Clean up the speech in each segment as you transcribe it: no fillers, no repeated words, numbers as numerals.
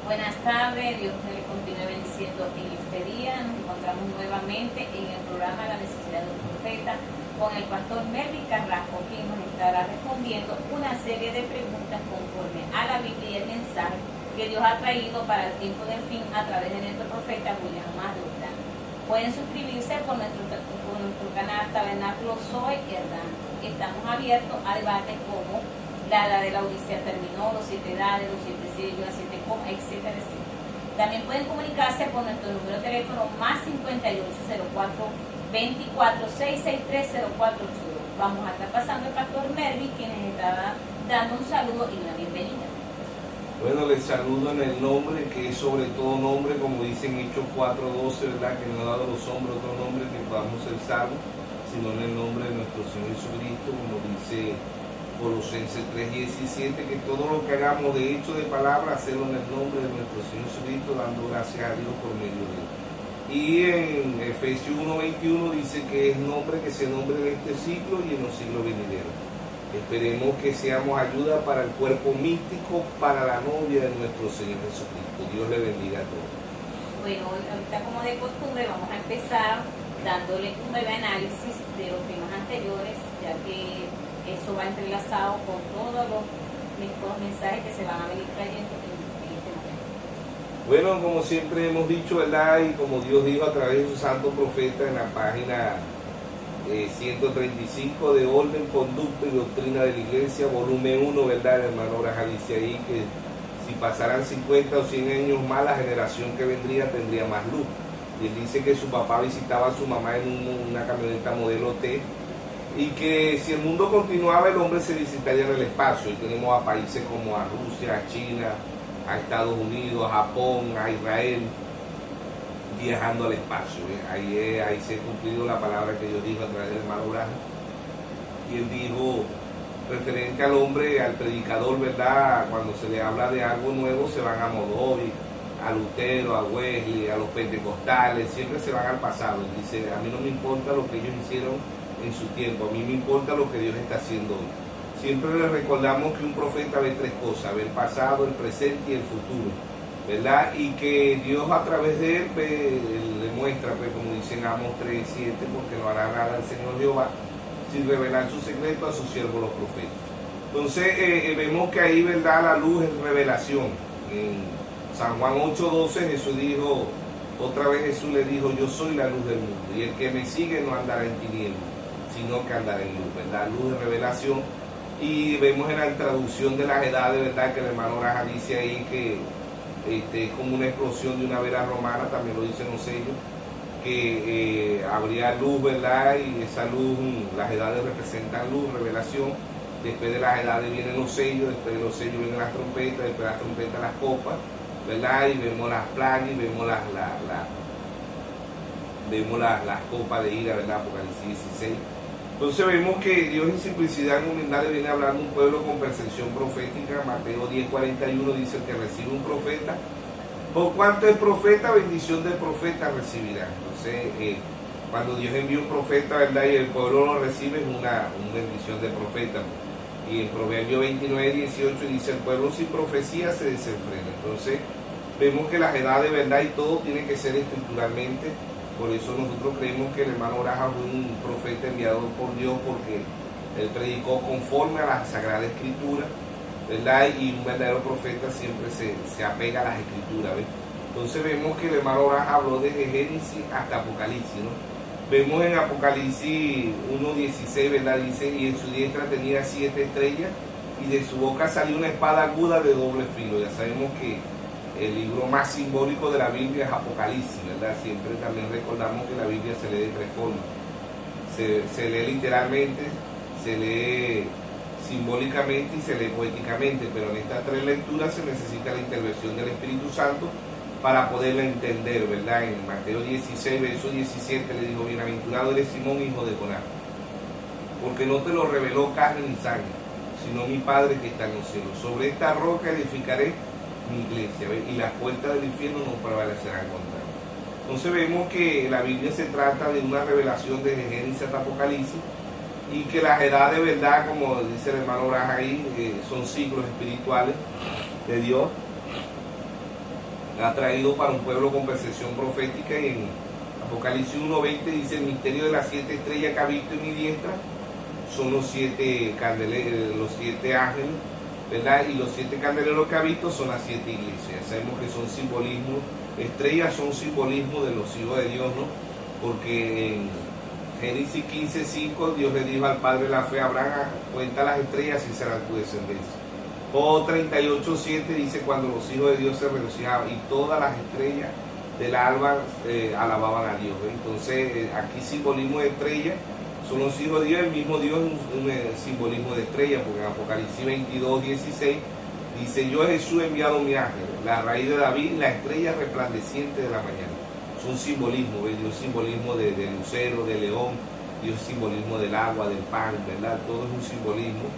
Buenas tardes, Dios me le continúe bendiciendo en este día. Nos encontramos nuevamente en el programa La Necesidad de un Profeta con el pastor Melvin Carrasco, quien nos estará respondiendo una serie de preguntas conforme a la Biblia y el mensaje que Dios ha traído para el tiempo del fin a través de nuestro profeta William Maruta. Pueden suscribirse por nuestro canal Tabernáculo Zoe Herdán. Estamos abiertos a debates como la edad de la Odisea terminó, los 7 edades, los 7 sellos, las 7 comas, etcétera, etcétera. También pueden comunicarse por nuestro número de teléfono más 5804-24-663-0482. Vamos a estar pasando el pastor Melvin, quien les estará dando un saludo y una bienvenida. Bueno, les saludo en el nombre que es sobre todo nombre, como dicen Hechos 4:12, ¿verdad? Que no ha dado a los hombres otro nombre que podamos ser salvos, sino en el nombre de nuestro Señor Jesucristo, como dice Colosenses 3:17, que todo lo que hagamos de hecho, de palabra, hacerlo en el nombre de nuestro Señor Jesucristo, dando gracias a Dios por medio de él. Y en Efesios 1:21 dice que es nombre que se nombre en este siglo y en los siglos venideros. Esperemos que seamos ayuda para el cuerpo místico, para la novia de nuestro Señor Jesucristo. Dios le bendiga a todos. Bueno, ahorita como de costumbre vamos a empezar dándole un breve análisis de los temas anteriores, ya que eso va entrelazado con todos los mensajes que se van a venir trayendo en este momento. Bueno, como siempre hemos dicho, ¿verdad? Y como Dios dijo a través de su santo profeta en la página 135 de Orden, Conducta y Doctrina de la Iglesia, volumen 1, ¿verdad? El hermano Abraham dice ahí que si pasaran 50 o 100 años más, la generación que vendría tendría más luz. Y él dice que su papá visitaba a su mamá en una camioneta modelo T, y que si el mundo continuaba, el hombre se visitaría en el espacio. Y tenemos a países como a Rusia, a China, a Estados Unidos, a Japón, a Israel, viajando al espacio. Ahí se ha cumplido la palabra que Dios dijo a través del hermano Abraham. Y él dijo, referente al hombre, al predicador, ¿verdad? Cuando se le habla de algo nuevo, se van a Modovi, a Lutero, a Wesley, a los pentecostales, siempre se van al pasado. Y dice, a mí no me importa lo que ellos hicieron en su tiempo, a mí me importa lo que Dios está haciendo hoy. Siempre le recordamos que un profeta ve tres cosas: ve el pasado, el presente y el futuro, ¿verdad? Y que Dios a través de él le muestra, pues, como dicen Amos 3:7, porque no hará nada el Señor Jehová sin revelar su secreto a sus siervos los profetas. Entonces vemos que ahí, ¿verdad? La luz es revelación. En San Juan 8:12 Jesús dijo, otra vez Jesús le dijo, yo soy la luz del mundo, y el que me sigue no andará en tinieblas, sino que andará en luz, ¿verdad? Luz de revelación. Y vemos en la traducción de las edades, ¿verdad? Que el hermano Raja dice ahí que es como una explosión de una vela romana, también lo dicen los sellos, que habría luz, ¿verdad? Y esa luz, las edades representan luz, revelación. Después de las edades vienen los sellos, después de los sellos vienen las trompetas, después de las trompetas las copas, ¿verdad? Y vemos las plagas y vemos las copas de ira, ¿verdad? Apocalipsis 16. Entonces vemos que Dios en simplicidad, en humildad, le viene hablando a un pueblo con percepción profética. Mateo 10:41 dice que recibe un profeta. Por cuanto es profeta, bendición del profeta recibirá. Entonces, cuando Dios envía un profeta, ¿verdad? Y el pueblo lo recibe, es una bendición del profeta. Y en Proverbios 29:18 dice, el pueblo sin profecía se desenfrena. Entonces, vemos que las edades, ¿verdad? Y todo tiene que ser estructuralmente. Por eso nosotros creemos que el hermano Abraham fue un profeta enviado por Dios, porque él predicó conforme a la Sagrada Escritura, ¿verdad? Y un verdadero profeta siempre se apega a las Escrituras, ¿ves? Entonces vemos que el hermano Abraham habló desde Génesis hasta Apocalipsis, ¿no? Vemos en Apocalipsis 1:16, ¿verdad? Dice, y en su diestra tenía 7 estrellas, y de su boca salió una espada aguda de doble filo. Ya sabemos que el libro más simbólico de la Biblia es Apocalipsis, ¿verdad? Siempre también recordamos que la Biblia se lee de tres formas. Se lee literalmente, se lee simbólicamente y se lee poéticamente, pero en estas tres lecturas se necesita la intervención del Espíritu Santo para poderla entender, ¿verdad? En Mateo 16, verso 17 le dijo, bienaventurado eres Simón, hijo de Jonás, porque no te lo reveló carne ni sangre, sino mi Padre que está en los cielos. Sobre esta roca edificaré mi iglesia, ¿ves? Y las puertas del infierno no prevalecerán contra él. Entonces vemos que la Biblia se trata de una revelación desde Génesis hasta Apocalipsis, y que las edades, ¿verdad? Como dice el hermano Abraham ahí, son ciclos espirituales de Dios, ha traído para un pueblo con percepción profética. Y en Apocalipsis 1:20 dice: el misterio de las 7 estrellas que ha visto en mi diestra son los 7 candeleros, los 7 ángeles, ¿verdad? Y los 7 candeleros que ha visto son las 7 iglesias. Sabemos que son simbolismos, estrellas son simbolismo de los hijos de Dios, ¿no? Porque en Génesis 15:5 Dios le dijo al padre de la fe, Abraham: cuenta las estrellas y serán tu descendencia. O 38:7 dice: cuando los hijos de Dios se regocijaban y todas las estrellas del alba alababan a Dios. Entonces aquí simbolismo de estrella son los hijos de Dios. El mismo Dios es un simbolismo de estrella, porque en Apocalipsis 22:16 dice: yo Jesús he enviado mi ángel, la raíz de David, la estrella resplandeciente de la mañana. Son simbolismo, ¿ves? Dios simbolismo de lucero, de león, Dios simbolismo del agua, del pan, ¿verdad? Todo es un simbolismo.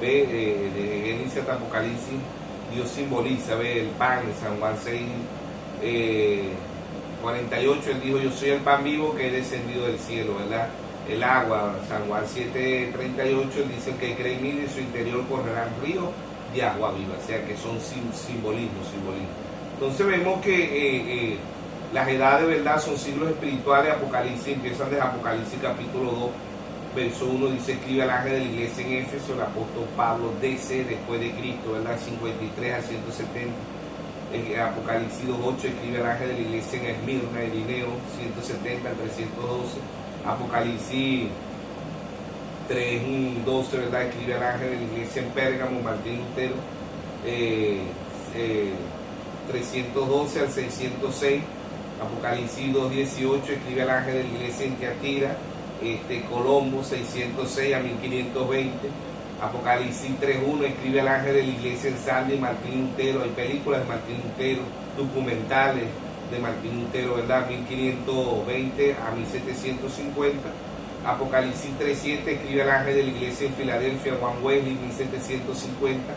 ¿Ve? De Génesis hasta Apocalipsis Dios simboliza, ¿ve? El pan. En San Juan 6:48 él dijo: yo soy el pan vivo que he descendido del cielo, ¿verdad? El agua, San Juan 7:38 él dice: el que cree en mí, de su interior correrán ríos de agua viva. O sea que son simbolismo. Entonces vemos que las edades, ¿verdad?, son siglos espirituales. Apocalipsis, empiezan desde Apocalipsis capítulo 2 verso 1, dice: escribe al ángel de la iglesia en Éfeso, el apóstol Pablo, DC, después de Cristo, ¿verdad? 53 a 170. En Apocalipsis 2:8 escribe al ángel de la iglesia en Esmirna, Irineo, 170 a 312. Apocalipsis 3:12, ¿verdad?, escribe al ángel de la iglesia en Pérgamo, Martín Lutero, 312 al 606. Apocalipsis 2:18 escribe al ángel de la iglesia en Tiatira, Colombo, 606 a 1520. Apocalipsis 3:1 escribe al ángel de la iglesia en Sardi, Martín Lutero. Hay películas de Martín Lutero, documentales de Martín Lutero, ¿verdad? 1520 a 1750. Apocalipsis 3:7 escribe al ángel de la iglesia en Filadelfia, Juan Wesley, 1750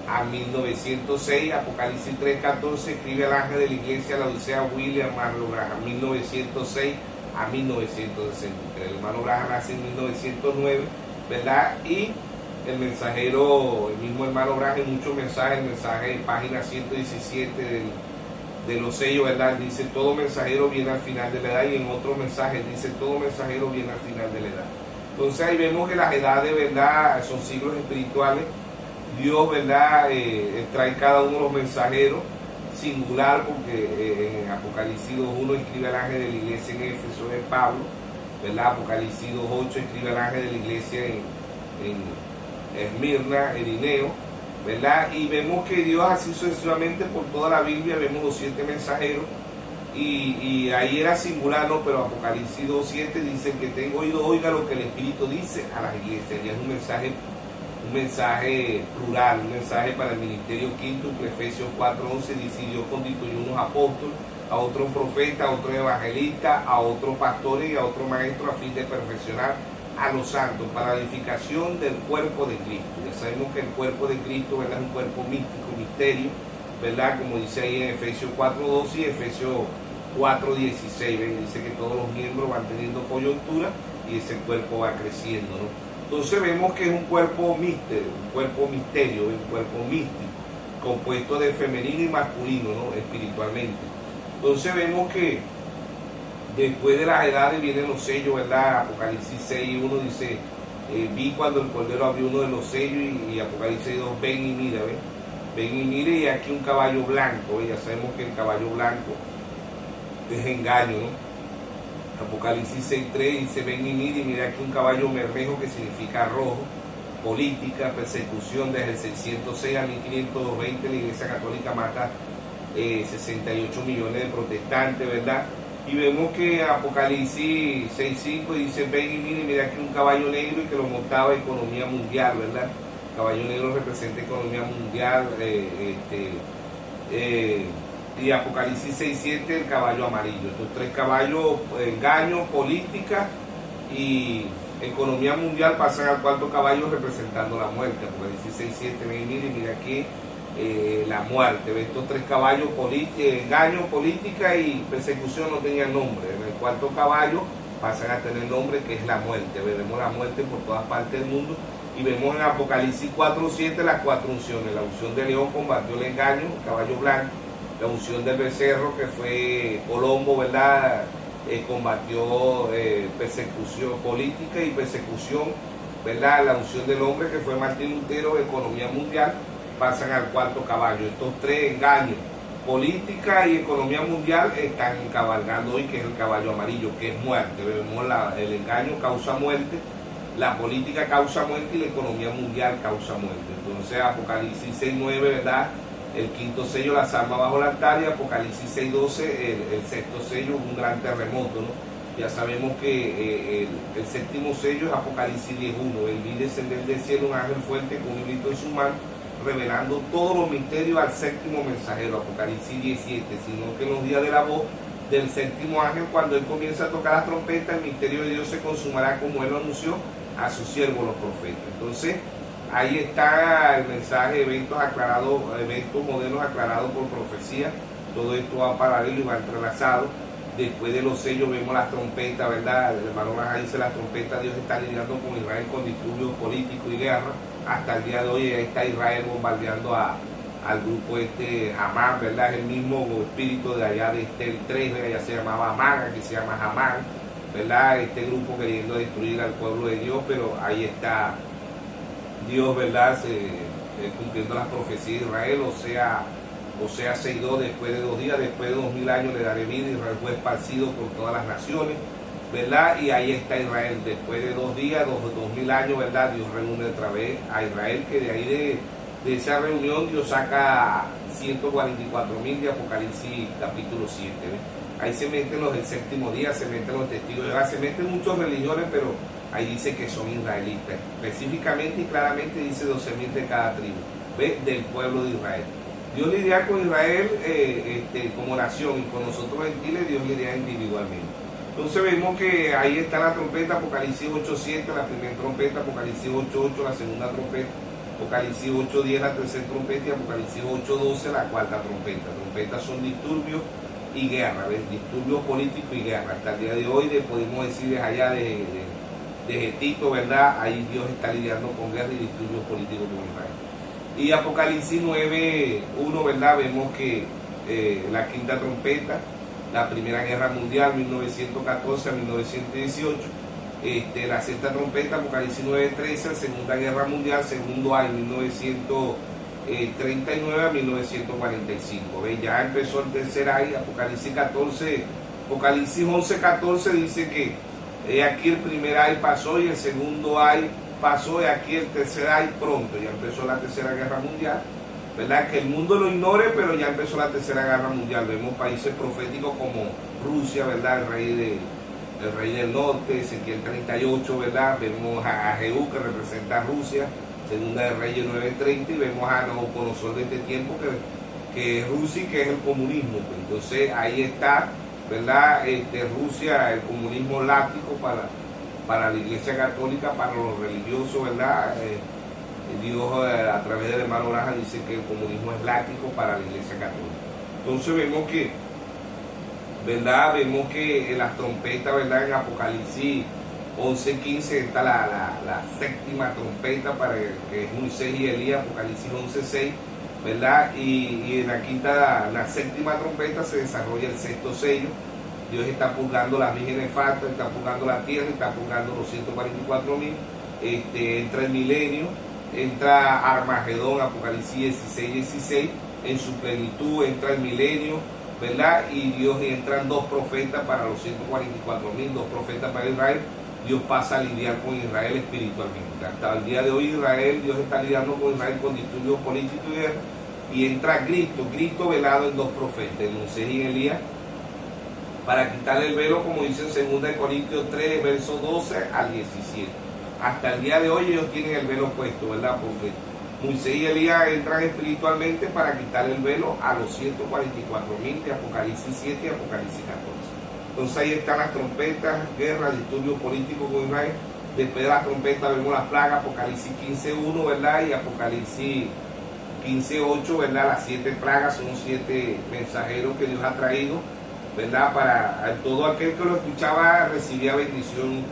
a 1906. Apocalipsis 3:14 escribe al ángel de la iglesia la Odisea, William Marlowe Branham, 1906 a 1963. El hermano Branham nace en 1909, ¿verdad? Y el mensajero, el mismo hermano Branham, muchos mensajes, el mensaje en página 117 de los sellos, ¿verdad? Dice: todo mensajero viene al final de la edad. Y en otros mensajes dice: todo mensajero viene al final de la edad. Entonces ahí vemos que las edades, ¿verdad?, son siglos espirituales. Dios, ¿verdad?, trae cada uno de los mensajeros singular, porque en Apocalipsis 2:1 escribe al ángel de la iglesia en Éfeso, de Pablo, ¿verdad? Apocalipsis 2:8 escribe al ángel de la iglesia en Esmirna, Irineo, ¿verdad? Y vemos que Dios así sucesivamente por toda la Biblia, vemos los 7 mensajeros, y ahí era singular, ¿no? Pero Apocalipsis 2:7 dice: que tengo oído, oiga lo que el Espíritu dice a las iglesias. Ya es un mensaje plural, un mensaje para el ministerio quíntuple. Efesios 4:11 dice: Dios constituyó unos apóstoles, a otros profetas, a otros evangelistas, a otros pastores y a otros maestros, a fin de perfeccionar a los santos para la edificación del cuerpo de Cristo. Ya sabemos que el cuerpo de Cristo, ¿verdad?, es un cuerpo místico, misterio, ¿verdad?, como dice ahí en Efesios 4:12 y Efesios 4:16, dice que todos los miembros van teniendo coyuntura y ese cuerpo va creciendo, ¿no? Entonces vemos que es un cuerpo misterio, un cuerpo místico, compuesto de femenino y masculino, ¿no?, espiritualmente. Entonces vemos que después de las edades vienen los sellos, ¿verdad? Apocalipsis 6:1 dice: vi cuando el Cordero abrió uno de los sellos, y Apocalipsis 2, ven y mira, ¿ven? Ven y mire, y aquí un caballo blanco, ¿ven? Ya sabemos que el caballo blanco es engaño, ¿no? Apocalipsis 6:3 dice: ven y mira aquí un caballo bermejo, que significa rojo. Política, persecución. Desde el 606 a 1520 la Iglesia Católica mata 68 millones de protestantes, ¿verdad? Y vemos que Apocalipsis 6:5 dice: ven y mira aquí un caballo negro, y que lo montaba economía mundial, ¿verdad? Caballo negro representa economía mundial. Y Apocalipsis 6:7 el caballo amarillo. Estos 3 caballos, engaño, política y economía mundial, pasan al 4º caballo representando la muerte. Apocalipsis 6:7, ven y mira aquí la muerte. Estos 3 caballos, engaño, política y persecución, no tenían nombre. En el 4º caballo pasan a tener nombre, que es la muerte. Vemos la muerte por todas partes del mundo. Y vemos en Apocalipsis 4:7 las 4 unciones. La unción de león combatió el engaño, el caballo blanco. la unción del becerro, que fue Colombo, ¿verdad? Combatió persecución política y persecución, ¿verdad? La unción del hombre, que fue Martín Lutero, economía mundial, pasan al cuarto caballo. Estos tres engaños, política y economía mundial, están cabalgando hoy, que es el caballo amarillo, que es muerte. Vemos el engaño causa muerte, la política causa muerte y la economía mundial causa muerte. Entonces Apocalipsis 6:9, ¿verdad? El quinto sello, las almas bajo el altar, y Apocalipsis 6:12, el sexto sello, un gran terremoto, ¿no? Ya sabemos que el séptimo sello es Apocalipsis 10:1. El vi descender del cielo un ángel fuerte con un grito en su mano, revelando todos los misterios al séptimo mensajero, Apocalipsis 17, sino que en los días de la voz del séptimo ángel, cuando él comienza a tocar las trompetas, el misterio de Dios se consumará como él lo anunció a sus siervos los profetas. Entonces, ahí está el mensaje, eventos aclarados, eventos modernos aclarados por profecía. Todo esto va paralelo y va entrelazado. Después de los sellos vemos las trompetas, ¿verdad? El hermano Raja dice las trompetas, Dios está lidiando con Israel con disturbios políticos y guerra. Hasta el día de hoy ahí está Israel bombardeando al grupo Hamán, ¿verdad? Es el mismo espíritu de allá de Estel 3, ¿verdad? Ya se llamaba Amán, aquí se llama Hamán, ¿verdad? Este grupo queriendo destruir al pueblo de Dios, pero ahí está Dios, ¿verdad? Cumpliendo las profecías de Israel, Oseas 6:2, después de 2 días, después de 2000 años le daré vida, Israel fue esparcido por todas las naciones, ¿verdad? Y ahí está Israel, después de 2 días, 2000 años, ¿verdad? Dios reúne otra vez a Israel, que de ahí de esa reunión Dios saca 144.000 de Apocalipsis capítulo 7, ¿ves? Ahí se meten los del séptimo día, se meten los testigos de Jehová, se meten muchos religiones, pero ahí dice que son israelitas. Específicamente y claramente dice 12.000 de cada tribu, ¿ves? Del pueblo de Israel. Dios lidia con Israel como nación, y con nosotros gentiles Dios lidia individualmente. Entonces vemos que ahí está la trompeta, Apocalipsis 8:7, la primera trompeta, Apocalipsis 8:8, la segunda trompeta, Apocalipsis 8:10, la tercera trompeta, y Apocalipsis 8:12, la cuarta trompeta. Trompetas son disturbios y guerra, ¿ves? Disturbios políticos y guerra. Hasta el día de hoy podemos decir desde allá de Tito, ¿verdad? Ahí Dios está lidiando con guerra y disturbios políticos con Israel. Y Apocalipsis 9:1, ¿verdad? Vemos que la quinta trompeta, la primera guerra mundial, 1914 a 1918, la sexta trompeta, Apocalipsis 9:13, la segunda guerra mundial, segundo año, 1939 a 1945. ¿Ves? Ya empezó el tercer año, Apocalipsis 11:14 dice que aquí el primer ay pasó y el segundo ay pasó, y aquí el tercer ay pronto. Ya empezó la tercera guerra mundial, ¿verdad? Que el mundo lo ignore, pero ya empezó la tercera guerra mundial. Vemos países proféticos como Rusia, ¿verdad? El rey del norte, Ezequiel 38, ¿verdad? Vemos a Jehú, que representa a Rusia, segunda de Reyes 9:30, y vemos a Nabucodonosor de este tiempo, que es Rusia y que es el comunismo. Entonces ahí está, ¿verdad? Rusia, el comunismo láctico para la Iglesia Católica, para los religiosos, ¿verdad? Dios a través del hermano Raja dice que el comunismo es láctico para la Iglesia Católica. Entonces vemos que, ¿verdad? Vemos que en las trompetas, ¿verdad? En Apocalipsis 11:15 está la séptima trompeta, que es Moisés y Elías, Apocalipsis 11:6, ¿verdad? Y en la séptima trompeta se desarrolla el sexto sello. Dios está purgando las vírgenes faltas, está purgando la tierra, está purgando los 144.000, entra el milenio, entra Armagedón, Apocalipsis 16:16, en su plenitud entra el milenio, ¿verdad? Y Dios entran 2 profetas para los 144.000, 2 profetas para Israel. Dios pasa a lidiar con Israel espiritualmente. Hasta el día de hoy Dios está lidiando con Israel con disturbios políticos y guerra, y entra Cristo velado en 2 profetas, en Moisés y en Elías, para quitarle el velo, como dice en 2 Corintios 3, verso 12 al 17. Hasta el día de hoy ellos tienen el velo puesto, ¿verdad? Porque Moisés y Elías entran espiritualmente para quitarle el velo a los 144.000 de Apocalipsis 7 y Apocalipsis 14. Entonces ahí están las trompetas, guerra, disturbios políticos con Israel. Después de las trompetas vemos las plagas, Apocalipsis 15:1, ¿verdad? Y Apocalipsis 15:8, ¿verdad? Las 7 plagas son 7 mensajeros que Dios ha traído, ¿verdad? Para todo aquel que lo escuchaba recibía bendición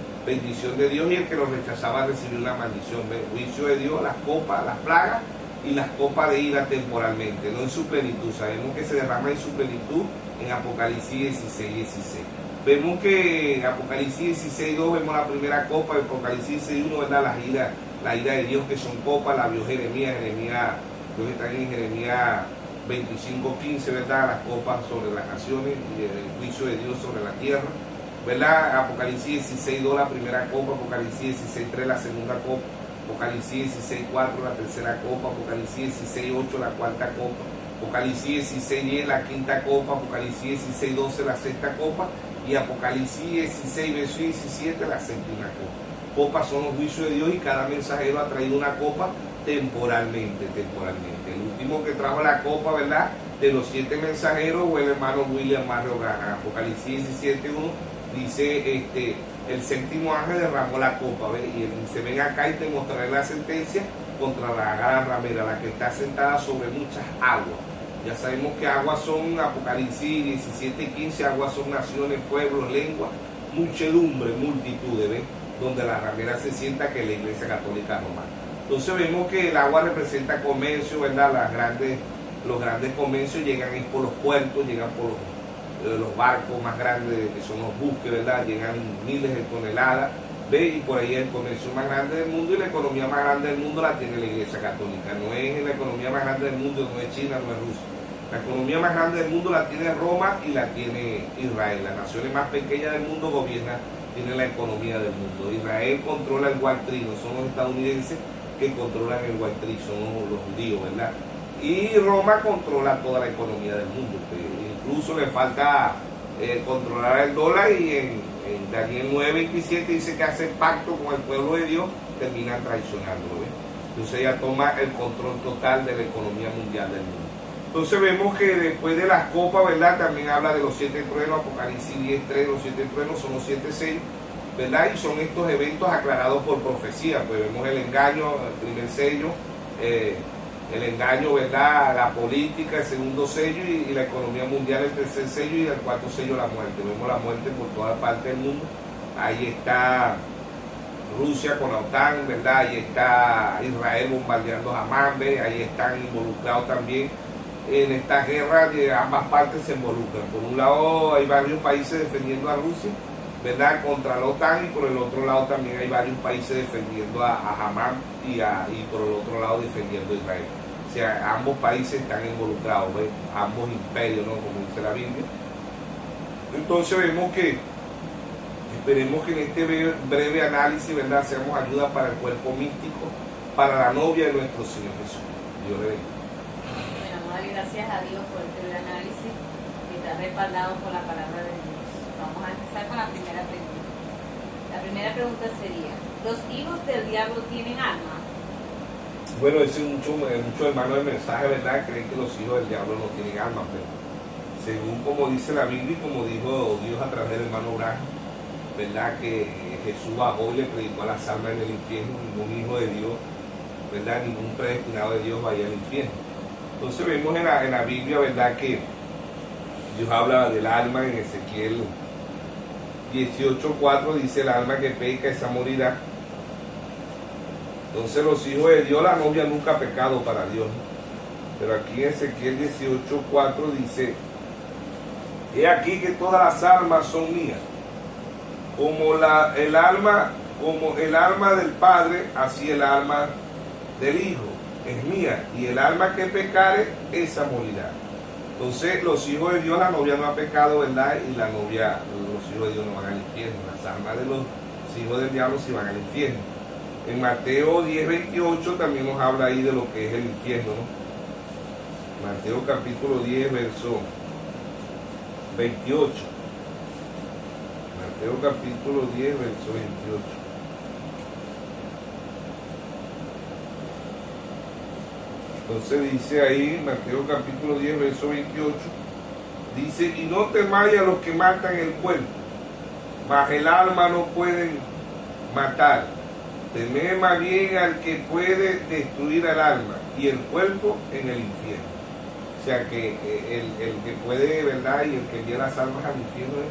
de Dios, y el que lo rechazaba recibía una maldición. El juicio de Dios, las copas, las plagas, y las copas de ira temporalmente, no en su plenitud. Sabemos que se derrama en su plenitud en Apocalipsis 16:16. Vemos que en Apocalipsis 16:2 vemos la primera copa, en Apocalipsis 16:1, ¿verdad? La ira de Dios, que son copas, la vio Jeremías, Dios está en Jeremías 25:15, ¿verdad? Las copas sobre las naciones y el juicio de Dios sobre la tierra, ¿verdad? Apocalipsis 16:2 la primera copa, Apocalipsis 16:3 la segunda copa, Apocalipsis 16:4 la tercera copa, Apocalipsis 16:8 la cuarta copa, Apocalipsis 16:10 la quinta copa, Apocalipsis 16:12 la sexta copa y Apocalipsis 16 verso 17 la séptima copa. Copas son los juicios de Dios y cada mensajero ha traído una copa temporalmente. El último que trajo la copa, ¿verdad?, de los 7 mensajeros fue el hermano William Marrogan. Apocalipsis 17:1 dice, el séptimo ángel derramó la copa, ¿ves? Y él dice, ven acá y te mostraré la sentencia contra la gran ramera, la que está sentada sobre muchas aguas. Ya sabemos que aguas son, Apocalipsis 17:15, aguas son naciones, pueblos, lenguas, muchedumbre, multitudes, ¿ves? Donde la ramera se sienta, que es la Iglesia Católica Romana. Entonces vemos que el agua representa comercio, ¿verdad? Los grandes comercios llegan por los puertos, llegan por los barcos más grandes, que son los buques, ¿verdad? Llegan miles de toneladas, ¿ve? Y por ahí el comercio más grande del mundo y la economía más grande del mundo la tiene la Iglesia Católica. No es la economía más grande del mundo, no es China, no es Rusia. La economía más grande del mundo la tiene Roma y la tiene Israel. Las naciones más pequeñas del mundo tienen la economía del mundo. Israel controla el Wall Street, no son los estadounidenses que controlan el Wall Street, son los judíos, ¿verdad? Y Roma controla toda la economía del mundo. Incluso le falta controlar el dólar, y en Daniel 9:27 dice que hace pacto con el pueblo de Dios, termina traicionándolo, ¿ves? Entonces ella toma el control total de la economía mundial del mundo. Entonces vemos que después de las copas, ¿verdad?, también habla de los 7 truenos. Apocalipsis 10:3, los 7 truenos son los 7 sellos, ¿verdad? Y son estos eventos aclarados por profecía. Pues vemos el engaño, el primer sello, el engaño, ¿verdad?, la política, el segundo sello, y la economía mundial, el tercer sello, y el cuarto sello, la muerte. Vemos la muerte por toda parte del mundo. Ahí está Rusia con la OTAN, ¿verdad? Ahí está Israel bombardeando a Hamán, ¿ves? Ahí están involucrados también. En esta guerra de ambas partes se involucran. Por un lado hay varios países defendiendo a Rusia, ¿verdad?, contra la OTAN, y por el otro lado también hay varios países defendiendo a Hamán y por el otro lado defendiendo a Israel. O sea, ambos países están involucrados, ¿ves? Ambos imperios, ¿no?, como dice la Biblia. Entonces vemos que, esperemos que en este breve análisis, ¿verdad?, seamos ayuda para el cuerpo místico, para la novia de nuestro Señor Jesús. Dios le bendiga. Gracias a Dios por este breve análisis que está respaldado por la palabra de Dios. Vamos a empezar con la primera pregunta. La primera pregunta sería, ¿los hijos del diablo tienen alma? Bueno, ese muchos hermanos del mensaje, ¿verdad?, creen que los hijos del diablo no tienen alma, pero según como dice la Biblia y como dijo Dios a través del hermano Abraham, ¿verdad?, que Jesús bajó y le predicó a las almas en el infierno. Ningún hijo de Dios, ¿verdad?, ningún predestinado de Dios vaya al infierno. Entonces vemos en la Biblia, ¿verdad?, que Dios habla del alma. En Ezequiel 18:4 dice, el alma que peca, esa morirá. Entonces los hijos de Dios, la novia nunca ha pecado para Dios, ¿no? Pero aquí en Ezequiel 18:4 dice, he aquí que todas las almas son mías, como el alma del Padre, así el alma del Hijo es mía, y el alma que pecare, esa morirá. Entonces los hijos de Dios, la novia no ha pecado, ¿verdad? Y la novia, los hijos de Dios no van al infierno. Las almas de los hijos del diablo sí van al infierno. En Mateo 10:28 también nos habla ahí de lo que es el infierno, ¿no? Mateo capítulo 10, verso 28. Mateo capítulo 10, verso 28. Entonces dice ahí, Mateo capítulo 10, verso 28, dice, y no temáis a los que matan el cuerpo, mas el alma no pueden matar. Temed más bien al que puede destruir el alma y el cuerpo en el infierno. O sea que el que puede, ¿verdad?, y el que envía las almas al infierno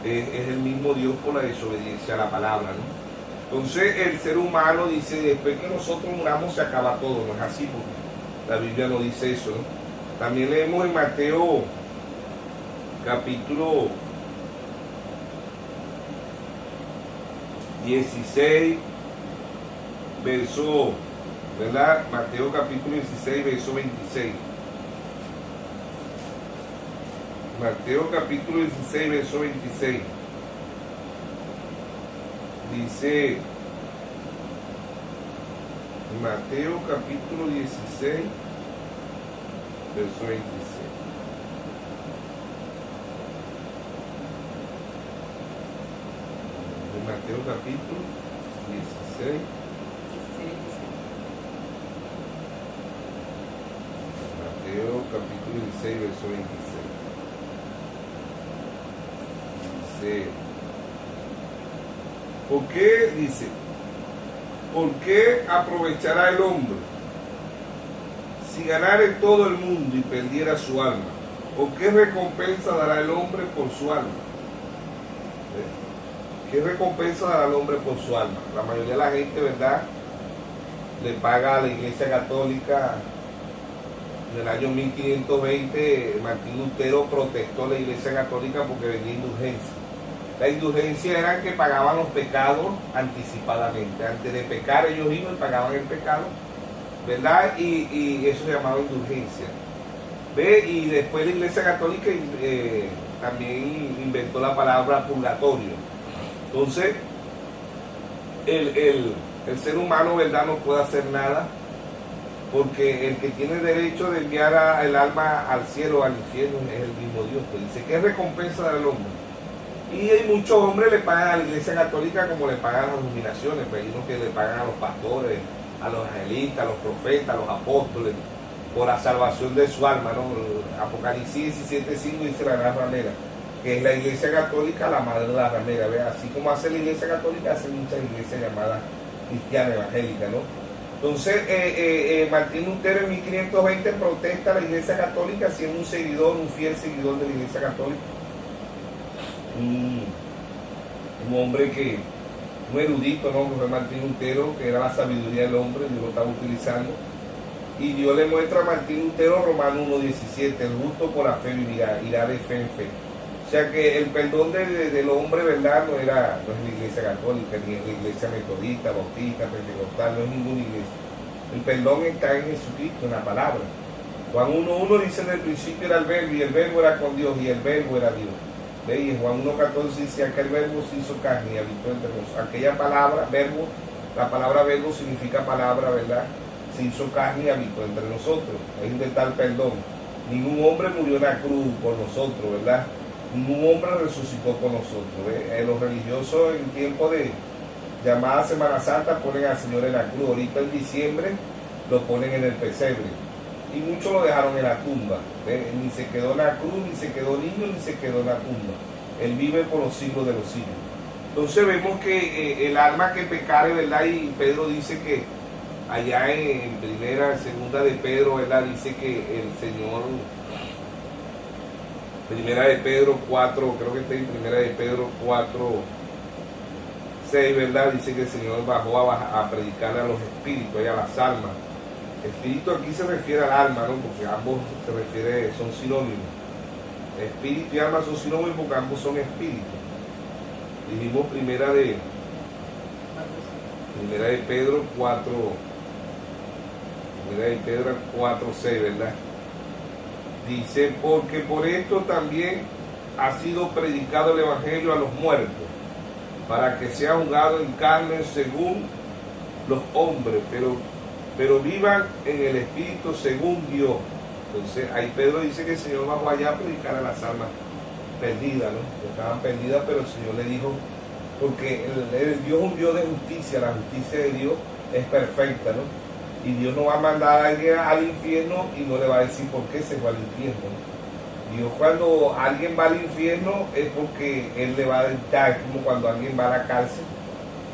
es el mismo Dios por la desobediencia a la palabra, ¿no? Entonces el ser humano dice, después que nosotros muramos se acaba todo, no es así, porque la Biblia no dice eso, ¿no? También leemos en Mateo capítulo 16, verso, ¿verdad? Mateo capítulo 16, verso 26. Mateo capítulo 16, verso 26. Dice, Mateo capítulo 16, verso 26. Mateo capítulo 16. Mateo capítulo 16, verso 26. Dice, ¿por qué? Dice, ¿por qué aprovechará el hombre si ganare todo el mundo y perdiera su alma? ¿O qué recompensa dará el hombre por su alma? ¿Qué recompensa dará el hombre por su alma? La mayoría de la gente, ¿verdad?, le paga a la Iglesia Católica. En el año 1520, Martín Lutero protestó a la Iglesia Católica porque venía indulgencia. La indulgencia era que pagaban los pecados anticipadamente. Antes de pecar ellos iban y pagaban el pecado, ¿verdad? Y eso se llamaba indulgencia. ¿Ve? Y después la Iglesia Católica también inventó la palabra purgatorio. Entonces, el ser humano, ¿verdad?, no puede hacer nada, porque el que tiene derecho de enviar el alma al cielo o al infierno es el mismo Dios. Pues dice, ¿qué recompensa del hombre? Y hay muchos hombres le pagan a la Iglesia Católica como le pagan las nominaciones, pues hay unos que le pagan a los pastores, a los angelistas, a los profetas, a los apóstoles, por la salvación de su alma, ¿no? Apocalipsis 17:5 dice la gran ramera, que es la Iglesia Católica, la madre de la ramera, ¿ve? Así como hace la Iglesia Católica, hace muchas iglesias llamadas cristianas, evangélicas, ¿no? Entonces, Martín Lutero en 1520 protesta a la Iglesia Católica, siendo un seguidor, un fiel seguidor de la Iglesia Católica. Un hombre que, un erudito, ¿no?, que fue Martín Lutero, que era la sabiduría del hombre, Dios lo estaba utilizando. Y Dios le muestra a Martín Lutero Romanos 1:17, el justo por la fe vivirá, irá de fe en fe. O sea que el perdón del hombre, ¿verdad?, no es la Iglesia Católica, ni es la Iglesia Metodista, Bautista, Pentecostal, no es ninguna iglesia. El perdón está en Jesucristo, en la palabra. Juan 1:1 dice, en el principio era el verbo, y el verbo era con Dios, y el verbo era Dios. ¿Ve? Y en Juan 1:14 dice, aquel verbo se hizo carne y habitó entre nosotros. Aquella palabra, verbo, la palabra verbo significa palabra, ¿verdad?, se hizo carne y habitó entre nosotros. Ahí es donde está el perdón. Ningún hombre murió en la cruz por nosotros, ¿verdad? Ningún hombre resucitó por nosotros. Los religiosos en tiempo de llamada Semana Santa ponen al Señor en la cruz. Ahorita en diciembre lo ponen en el pesebre. Y muchos lo dejaron en la tumba. Ni se quedó en la cruz, ni se quedó niño, ni se quedó en la tumba. Él vive por los siglos de los siglos. Entonces vemos que el alma que pecare, ¿verdad? Y Pedro dice que allá en segunda de Pedro, ¿verdad?, dice que el Señor, primera de Pedro 4, creo que está en primera de Pedro 4:6, ¿verdad?, dice que el Señor bajó a predicar a los espíritus y a las almas. Espíritu aquí se refiere al alma, ¿no?, porque ambos son sinónimos. Espíritu y alma son sinónimos porque ambos son espíritus. Dijimos primera de Pedro 4:6, ¿verdad? Dice, porque por esto también ha sido predicado el Evangelio a los muertos, para que sea juzgado en carne según los hombres, pero vivan en el Espíritu según Dios. Entonces ahí Pedro dice que el Señor bajó allá a predicar a las almas perdidas, ¿no? Que estaban perdidas, pero el Señor le dijo, porque Dios es un Dios de justicia, la justicia de Dios es perfecta, ¿no? Y Dios no va a mandar a alguien al infierno y no le va a decir por qué se fue al infierno, ¿no? Dios, cuando alguien va al infierno es porque Él le va a dictar, como cuando alguien va a la cárcel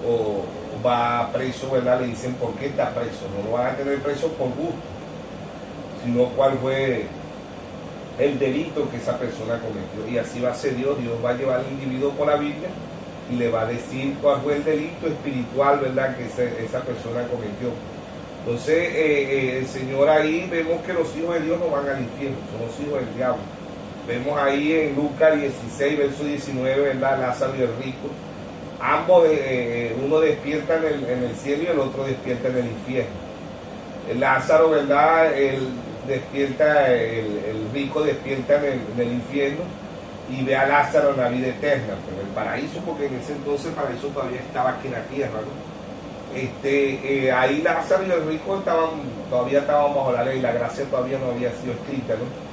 o va preso, ¿verdad? Le dicen por qué está preso. No lo van a tener preso por gusto, sino cuál fue el delito que esa persona cometió. Y así va a ser Dios. Dios va a llevar al individuo por la Biblia y le va a decir cuál fue el delito espiritual, ¿verdad?, que esa persona cometió. Entonces, el Señor ahí vemos que los hijos de Dios no van al infierno, son los hijos del diablo. Vemos ahí en Lucas 16, verso 19, ¿verdad?, Lázaro y el rico. Ambos, uno despierta en el cielo y el otro despierta en el infierno. El Lázaro, ¿verdad?, el rico despierta en el infierno y ve a Lázaro en la vida eterna, pero en el paraíso, porque en ese entonces el paraíso todavía estaba aquí en la tierra, ¿no? Ahí Lázaro y el rico todavía estaban bajo la ley, la gracia todavía no había sido escrita, ¿no?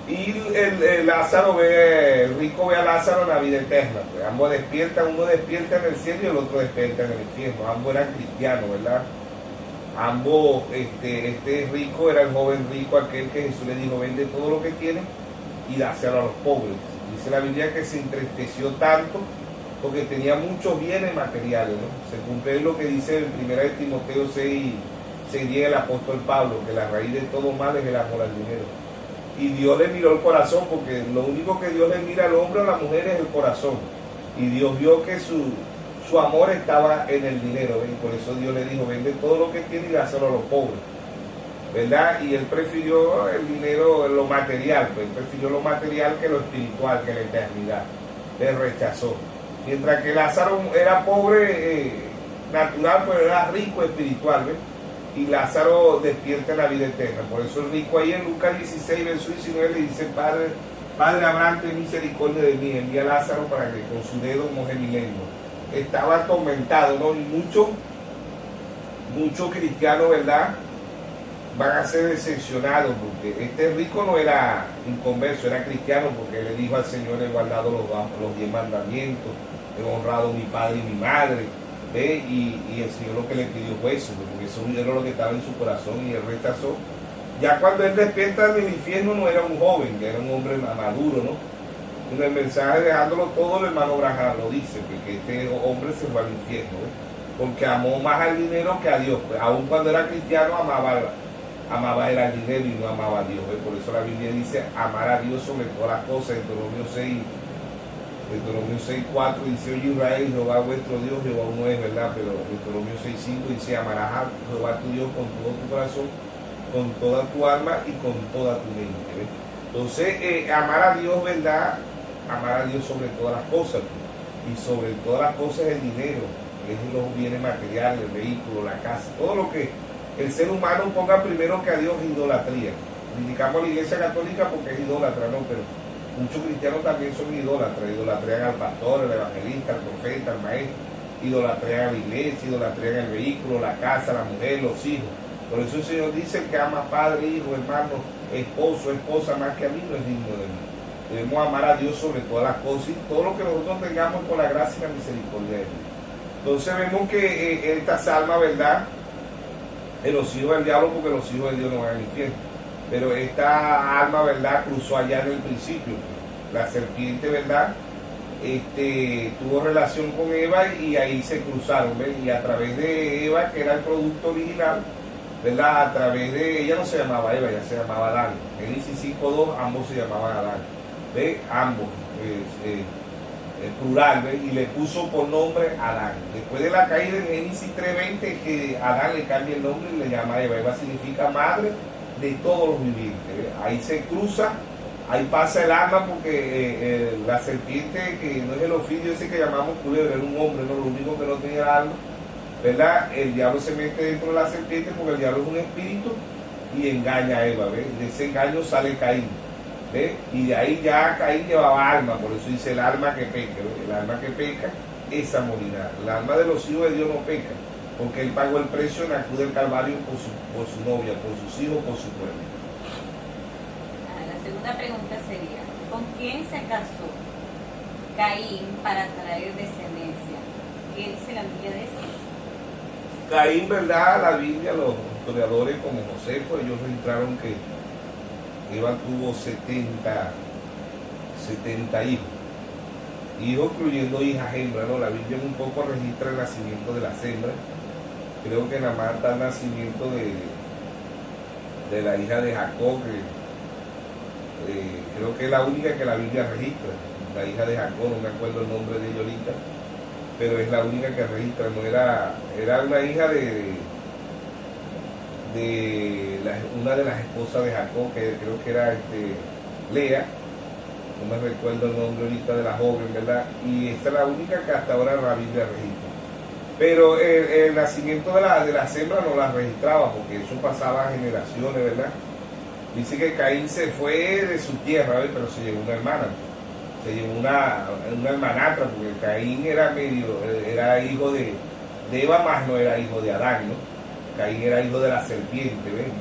Y el rico ve a Lázaro en la vida eterna, pues ambos despiertan, uno despierta en el cielo y el otro despierta en el infierno, ambos eran cristianos, ¿verdad? Ambos, este rico era el joven rico, aquel que Jesús le dijo, vende todo lo que tienes y dáselo a los pobres. Dice la Biblia que se entristeció tanto porque tenía muchos bienes materiales, ¿no? Se cumple lo que dice en 1 Timoteo 6, el apóstol Pablo, que la raíz de todo mal es el amor al dinero. Y Dios le miró el corazón, porque lo único que Dios le mira al hombre o a la mujer es el corazón. Y Dios vio que su amor estaba en el dinero, ¿ven? Por eso Dios le dijo, vende todo lo que tiene y dáselo a los pobres, ¿verdad? Y él prefirió el dinero, lo material, pues él prefirió lo material que lo espiritual, que la eternidad. Le rechazó. Mientras que Lázaro era pobre natural, pero era rico espiritual, ¿ven? Y Lázaro despierta en la vida eterna. Por eso el rico ahí en Lucas 16, verso 19 le dice, Padre Abraham, ten misericordia de mí, envía a Lázaro para que con su dedo moje mi lengua. Estaba atormentado, ¿no? Y muchos cristianos, ¿verdad?, van a ser decepcionados, porque este rico no era inconverso, era cristiano, porque le dijo al Señor, he guardado los 10 mandamientos, he honrado a mi padre y mi madre, ¿ve? Y el Señor lo que le pidió fue eso, porque eso era lo que estaba en su corazón y él rechazó. Ya cuando él despierta del infierno no era un joven, que era un hombre maduro, ¿no? En el mensaje dejándolo todo, el hermano Branham lo dice, que este hombre se fue al infierno, ¿ve? Porque amó más al dinero que a Dios, pues, aun cuando era cristiano amaba era el dinero y no amaba a Dios, ¿ve? Por eso la Biblia dice amar a Dios sobre todas las cosas. En Deuteronomio 6:4 dice, oye Israel, Jehová vuestro Dios, Jehová uno es, ¿verdad? Pero Deuteronomio 6:5 dice, amarás a Jehová tu Dios con todo tu corazón, con toda tu alma y con toda tu mente, ¿ve? Entonces, amar a Dios, ¿verdad? Amar a Dios sobre todas las cosas, y sobre todas las cosas el dinero, es los bienes materiales, el vehículo, la casa, todo lo que el ser humano ponga primero que a Dios es idolatría. Criticamos a la Iglesia Católica porque es idólatra, ¿no? Pero muchos cristianos también son idólatras, idolatrean al pastor, al evangelista, al profeta, al maestro, idolatrean a la iglesia, idolatrean el vehículo, la casa, la mujer, los hijos. Por eso el Señor dice que ama padre, hijo, hermano, esposo, esposa, más que a mí no es digno de mí. Debemos amar a Dios sobre todas las cosas y todo lo que nosotros tengamos por la gracia y la misericordia de Dios. Entonces vemos que esta salma, ¿verdad?, en los hijos del diablo, porque los hijos de Dios no van al infierno. Pero esta alma, ¿verdad?, cruzó allá en el principio. La serpiente, ¿verdad?, tuvo relación con Eva y ahí se cruzaron, ¿ves? Y a través de Eva, que era el producto original, ¿verdad?, a través de ella no se llamaba Eva, ella se llamaba Adán. En Génesis 5:2 ambos se llamaban Adán, ¿ves? Ambos, plural, ¿ves? Y le puso por nombre Adán. Después de la caída en Génesis 3:20, que Adán le cambia el nombre y le llama Eva. Eva significa madre de todos los vivientes, ¿ves? Ahí se cruza, ahí pasa el alma, porque la serpiente, que no es el ofidio ese que llamamos culebra, era un hombre, no, lo único que no tenía alma, ¿verdad? El diablo se mete dentro de la serpiente porque el diablo es un espíritu y engaña a Eva, ¿ves? De ese engaño sale Caín, ¿ves? Y de ahí ya Caín llevaba alma, por eso dice el alma que peca, ¿ves? El alma que peca, esa morirá. El alma de los hijos de Dios no peca, porque él pagó el precio en la cruz del Calvario por su novia, por sus hijos, por su pueblo. La segunda pregunta sería, ¿con quién se casó Caín para traer descendencia? ¿Qué dice la Biblia de eso? Caín, ¿verdad? La Biblia, los historiadores como Josefo, ellos registraron que Eva tuvo 70 hijos, incluyendo hijas hembras, ¿no? La Biblia un poco registra el nacimiento de las hembras. Creo que nada más está el nacimiento de la hija de Jacob, creo que es la única que la Biblia registra. la hija de Jacob, no me acuerdo el nombre de ella ahorita, pero es la única que registra, no era una hija una de las esposas de Jacob, que creo que era Lea, no me recuerdo el nombre ahorita de la joven, ¿verdad? Y esta es la única que hasta ahora la Biblia registra. Pero el nacimiento de la hembra no la registraba, porque eso pasaba generaciones, ¿verdad? Dice que Caín se fue de su tierra, ¿ves? Pero se llevó una hermana, se llevó una hermanastra, porque Caín era hijo de Eva, más no era hijo de Adán, ¿no? Caín era hijo de la serpiente, ¿ves?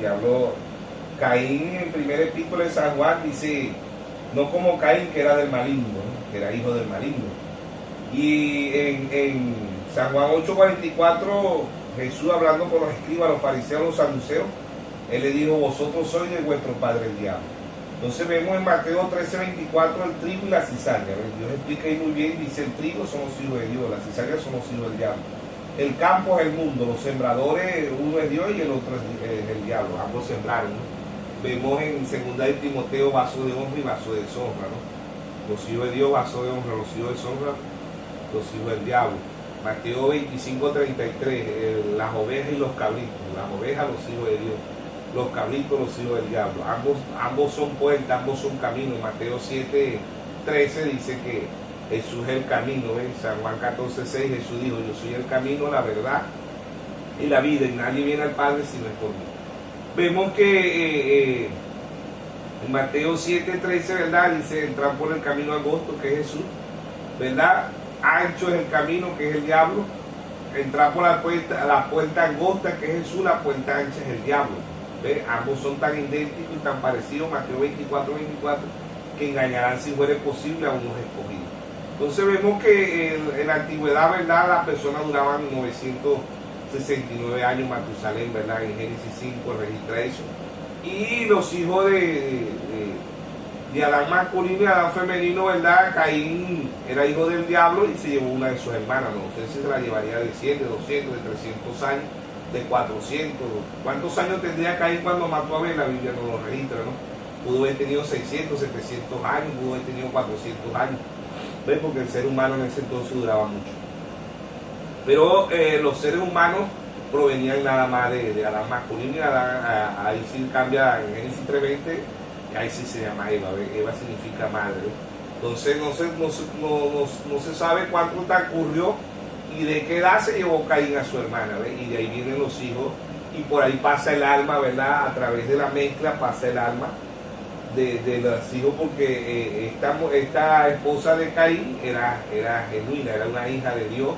Caín en primer epístola de San Juan dice, no como Caín, que era del maligno, ¿no? Que era hijo del maligno. Y en San Juan 8:44, Jesús hablando con los escribas, los fariseos, los saduceos, él le dijo, vosotros sois de vuestro padre el diablo. Entonces vemos en Mateo 13:24 el trigo y la cizaña. Dios explica ahí muy bien, dice, el trigo son los hijos de Dios, la cizaña son los hijos del diablo. El campo es el mundo, los sembradores, uno es Dios y el otro es el diablo, ambos sembraron, ¿no? Vemos en 2 de Timoteo vaso de honra y vaso de deshonra, ¿no? Los hijos de Dios, vaso de honra, los hijos de deshonra, los hijos del diablo. Mateo 25:33, las ovejas y los cabritos, las ovejas, los hijos de Dios, los cabritos, los hijos del diablo. Ambos son puertas, ambos son caminos. Mateo 7:13 dice que Jesús es el camino. En San Juan 14:6 Jesús dijo, yo soy el camino, la verdad y la vida, y nadie viene al Padre si no es por mí. Vemos que en Mateo 7:13, ¿verdad? Dice, entrar por el camino angosto, que es Jesús, ¿verdad? Ancho es el camino, que es el diablo. Entrar por la puerta angosta, que es Jesús, la puerta ancha es el diablo. ¿Ve? Ambos son tan idénticos y tan parecidos, Mateo 24:24, que engañarán si fuere posible a unos escogidos. Entonces vemos que en la antigüedad, ¿verdad? Las personas duraban 969 años, Matusalén, ¿verdad? En Génesis 5 registra eso. Y los hijos de Adán masculino y Adán femenino, ¿verdad? Caín era hijo del diablo y se llevó una de sus hermanas. No sé si se la llevaría de 100, de 200, de 300 años, de 400. ¿Cuántos años tendría Caín cuando mató a Abel? La Biblia no lo registra, ¿no? Pudo haber tenido 600, 700 años, pudo haber tenido 400 años. ¿Ves? Porque el ser humano en ese entonces duraba mucho. Pero los seres humanos provenían nada más de Adán masculino y Adán, ahí sí cambia en Génesis 3:20, ahí sí se llama Eva. Eva significa madre. Entonces no se sabe cuánto transcurrió y de qué edad se llevó Caín a su hermana, ¿ves? Y de ahí vienen los hijos y por ahí pasa el alma, ¿verdad? A través de la mezcla pasa el alma de los hijos, porque esta esposa de Caín era genuina, era una hija de Dios,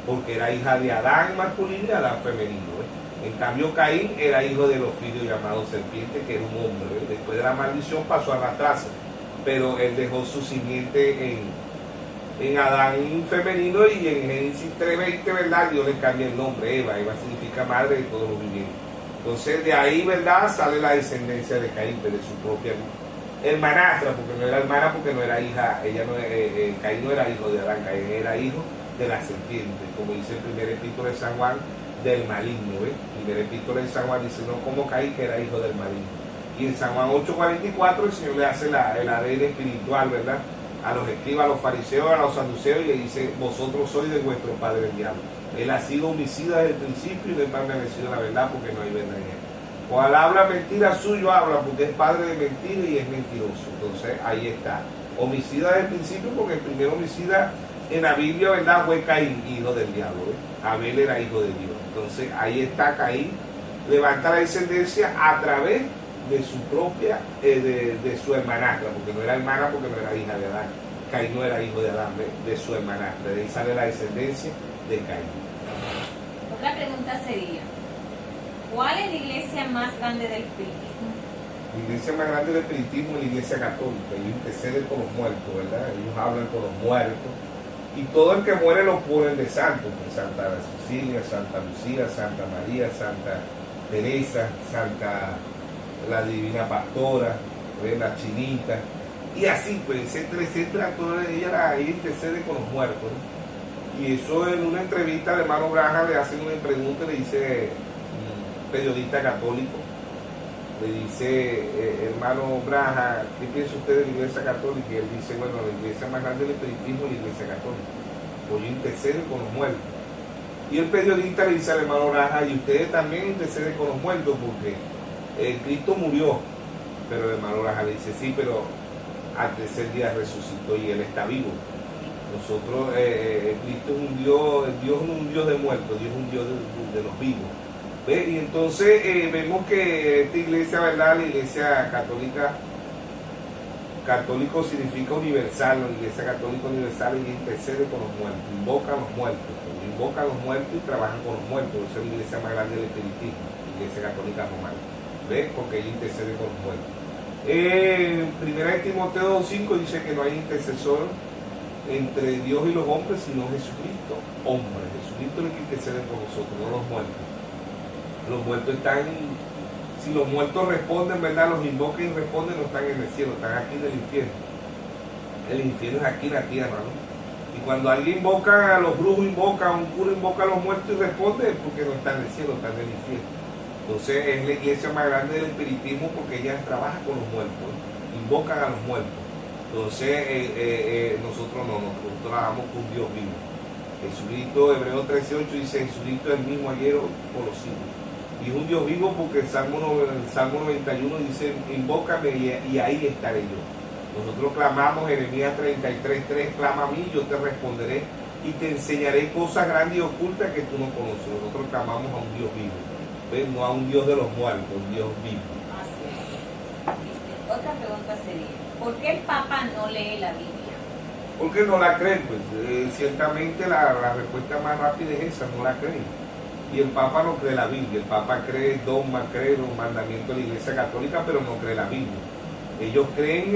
porque era hija de Adán masculino y Adán femenino, ¿eh? En cambio Caín era hijo de los filhos llamados serpiente, que era un hombre, ¿eh? Después de la maldición pasó a arrastrarse, pero él dejó su simiente en Adán femenino, y en Génesis 3:20, ¿verdad? Dios le cambia el nombre, Eva significa madre de todos los vivientes. Entonces de ahí, ¿verdad? Sale la descendencia de Caín, de su propia hermanastra, porque no era hermana, porque no era hija, Caín no era hijo de Adán, Caín era hijo de la serpiente, como dice el primer epístola de San Juan, del maligno, ¿ves? El primer epístola de San Juan dice, no como Caín, que era hijo del maligno. Y en San Juan 8:44 el Señor le hace el ADN espiritual, ¿verdad? A los escribas, a los fariseos, a los saduceos, y le dice, vosotros sois de vuestro padre el diablo. Él ha sido homicida desde el principio y no es permanecido la verdad, porque no hay verdad en él. Cuando habla mentira suyo, habla porque es padre de mentira y es mentiroso. Entonces ahí está. Homicida desde el principio, porque el primer homicida en la Biblia, ¿verdad?, fue Caín, hijo del diablo, ¿eh? Abel era hijo de Dios. Entonces ahí está Caín, levanta la descendencia a través de su propia, de su hermanastra, porque no era hermana, porque no era hija de Adán. Caín no era hijo de Adán, de su hermanastra. De ahí sale la descendencia de Caín. Otra pregunta sería, ¿cuál es la iglesia más grande del espiritismo? La iglesia más grande del espiritismo es la iglesia católica. Ellos interceden con los muertos, ¿verdad? Ellos hablan con los muertos. Y todo el que muere lo ponen de santo. Pues Santa Cecilia, Santa Lucía, Santa María, Santa Teresa, Santa la Divina Pastora, ¿ves? La Chinita. Y así, pues, etcétera, toda ella intercede con los muertos, ¿no? Y eso, en una entrevista al hermano Branham le hacen una pregunta y le dice un periodista católico, le dice, hermano Braja, ¿qué piensa usted de la Iglesia Católica? Y él dice, bueno, la iglesia más grande del espiritismo es la Iglesia Católica, pues yo intercedo con los muertos. Y el periodista le dice al hermano Braja, y ustedes también interceden con los muertos, porque Cristo murió. Pero el hermano Braja le dice, sí, pero al tercer día resucitó y él está vivo. Nosotros, Cristo es un Dios, Dios no es un Dios de muertos, Dios es un Dios de los vivos. ¿Ve? Y entonces vemos que esta iglesia, ¿verdad? La iglesia católica, católico significa universal, la iglesia católica universal y intercede con los muertos, invoca a los muertos, y trabajan con los muertos. Esa es la iglesia más grande del espiritismo, la iglesia católica romana. ¿Ve? Porque ella intercede con los muertos. Primera de Timoteo 2:5 dice que no hay intercesor entre Dios y los hombres, sino Jesucristo, hombre. Jesucristo es el que intercede por nosotros, no los muertos. Los muertos están, si los muertos responden, ¿verdad? Los invocan y responden, no están en el cielo, están aquí en el infierno. El infierno es aquí en la tierra, ¿no? Y cuando alguien invoca, a los brujos invoca, a un cura invoca a los muertos y responde, es porque no está en el cielo, está en el infierno. Entonces es la iglesia más grande del espiritismo porque ella trabaja con los muertos, invocan a los muertos. Entonces nosotros no, nosotros trabajamos con Dios vivo. Jesucristo, Hebreos 13:8 dice, Jesucristo es el mismo ayer por los siglos. Y es un Dios vivo porque el Salmo 91 dice, invócame y ahí estaré yo. Nosotros clamamos, Jeremías 33:3, clama a mí, yo te responderé y te enseñaré cosas grandes y ocultas que tú no conoces. Nosotros clamamos a un Dios vivo, ¿ves? No a un Dios de los muertos, un Dios vivo. Así es. Otra pregunta sería, ¿por qué el Papa no lee la Biblia? ¿Por qué no la creen? Pues ciertamente la respuesta más rápida es esa, no la creen. Y el Papa no cree la Biblia, el Papa cree dogma, cree los mandamientos de la Iglesia Católica, pero no cree la Biblia. Ellos creen,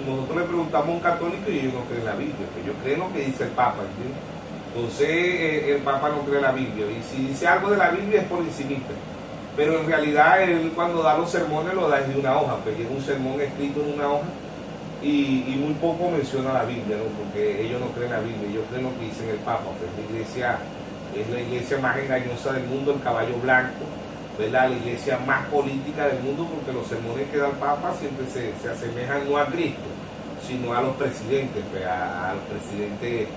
nosotros le preguntamos a un católico y ellos no creen la Biblia, pero ellos creen lo que dice el Papa, ¿entiendes? Entonces el Papa no cree la Biblia, y si dice algo de la Biblia es por encimista. Pero en realidad él cuando da los sermones lo da desde una hoja, pues llega un sermón escrito en una hoja y muy poco menciona la Biblia, ¿no? Porque ellos no creen la Biblia, ellos creen lo que dice el Papa, pues la iglesia es la iglesia más engañosa del mundo, el caballo blanco, ¿verdad? La iglesia más política del mundo, porque los sermones que da el Papa siempre se asemejan no a Cristo, sino a los presidentes, pues, a los presidentes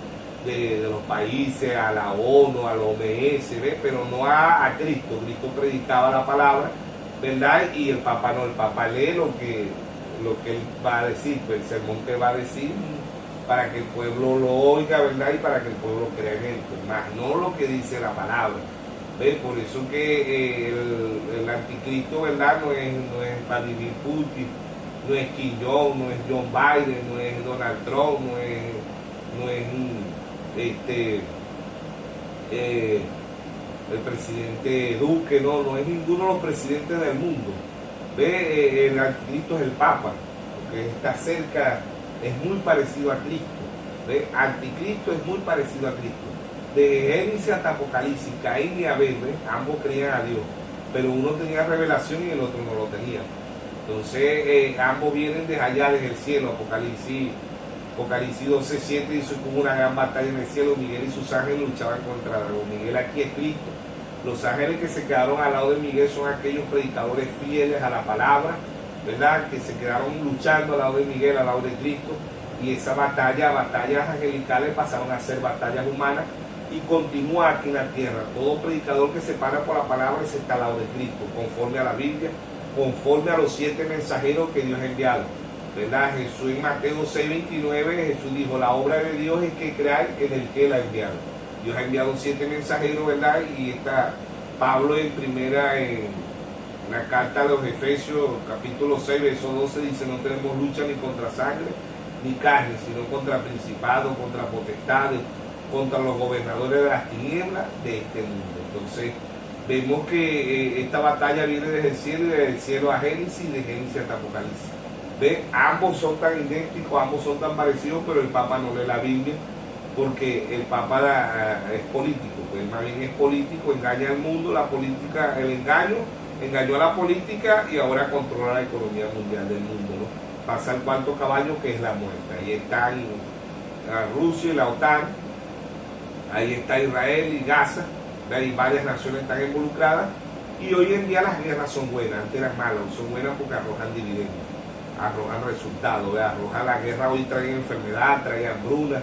de los países, a la ONU, a la OMS, ¿ves? Pero no a Cristo. Cristo predicaba la palabra, ¿verdad? Y el Papa no, el Papa lee lo que él va a decir, pues el sermón que va a decir, para que el pueblo lo oiga, ¿verdad? Y para que el pueblo crea en él, pues, más no lo que dice la palabra. ¿Ves? Por eso que el anticristo, ¿verdad? No es Vladimir Putin, no es Kim Jong, no es John Biden, no es Donald Trump, no es el presidente Duque, no es ninguno de los presidentes del mundo. ¿Ves? El anticristo es el Papa, porque está cerca, es muy parecido a Cristo. ¿Ves? Anticristo es muy parecido a Cristo. De Génesis hasta Apocalipsis, Caín y Abel, ¿ves? Ambos creían a Dios, pero uno tenía revelación y el otro no lo tenía. Entonces ambos vienen de allá, desde el cielo. Apocalipsis 12:7 dice que hubo una gran batalla en el cielo, Miguel y sus ángeles luchaban contra el dragón. Miguel aquí es Cristo. Los ángeles que se quedaron al lado de Miguel son aquellos predicadores fieles a la palabra, ¿verdad? Que se quedaron luchando al lado de Miguel, al lado de Cristo. Y esa batallas angelicales pasaron a ser batallas humanas y continúa aquí en la tierra. Todo predicador que se para por la palabra se está al lado de Cristo, conforme a la Biblia, conforme a los 7 mensajeros que Dios ha enviado, ¿verdad? Jesús en Mateo 6:29, Jesús dijo, la obra de Dios es que creáis en el que Él ha enviado. Dios ha enviado 7 mensajeros, ¿verdad? Y está Pablo en la carta a los Efesios, capítulo 6, verso 12, dice, no tenemos lucha ni contra sangre ni carne, sino contra principados, contra potestades, contra los gobernadores de las tinieblas de este mundo. Entonces vemos que esta batalla viene desde el cielo y desde el cielo a Génesis y de Génesis hasta Apocalipsis. ¿Ve? Ambos son tan idénticos, ambos son tan parecidos, pero el Papa no lee la Biblia porque el Papa es político, pues más bien es político, engaña al mundo, la política, el engañó a la política y ahora controla la economía mundial del mundo, ¿no? Pasa el cuarto caballo que es la muerte. Ahí están Rusia y la OTAN, ahí está Israel y Gaza, y varias naciones están involucradas Y hoy en día las guerras son buenas, antes eran malas, son buenas porque arrojan dividendos, arrojan resultados, ¿verdad? Arrojan la guerra, hoy traen enfermedad, traen hambruna,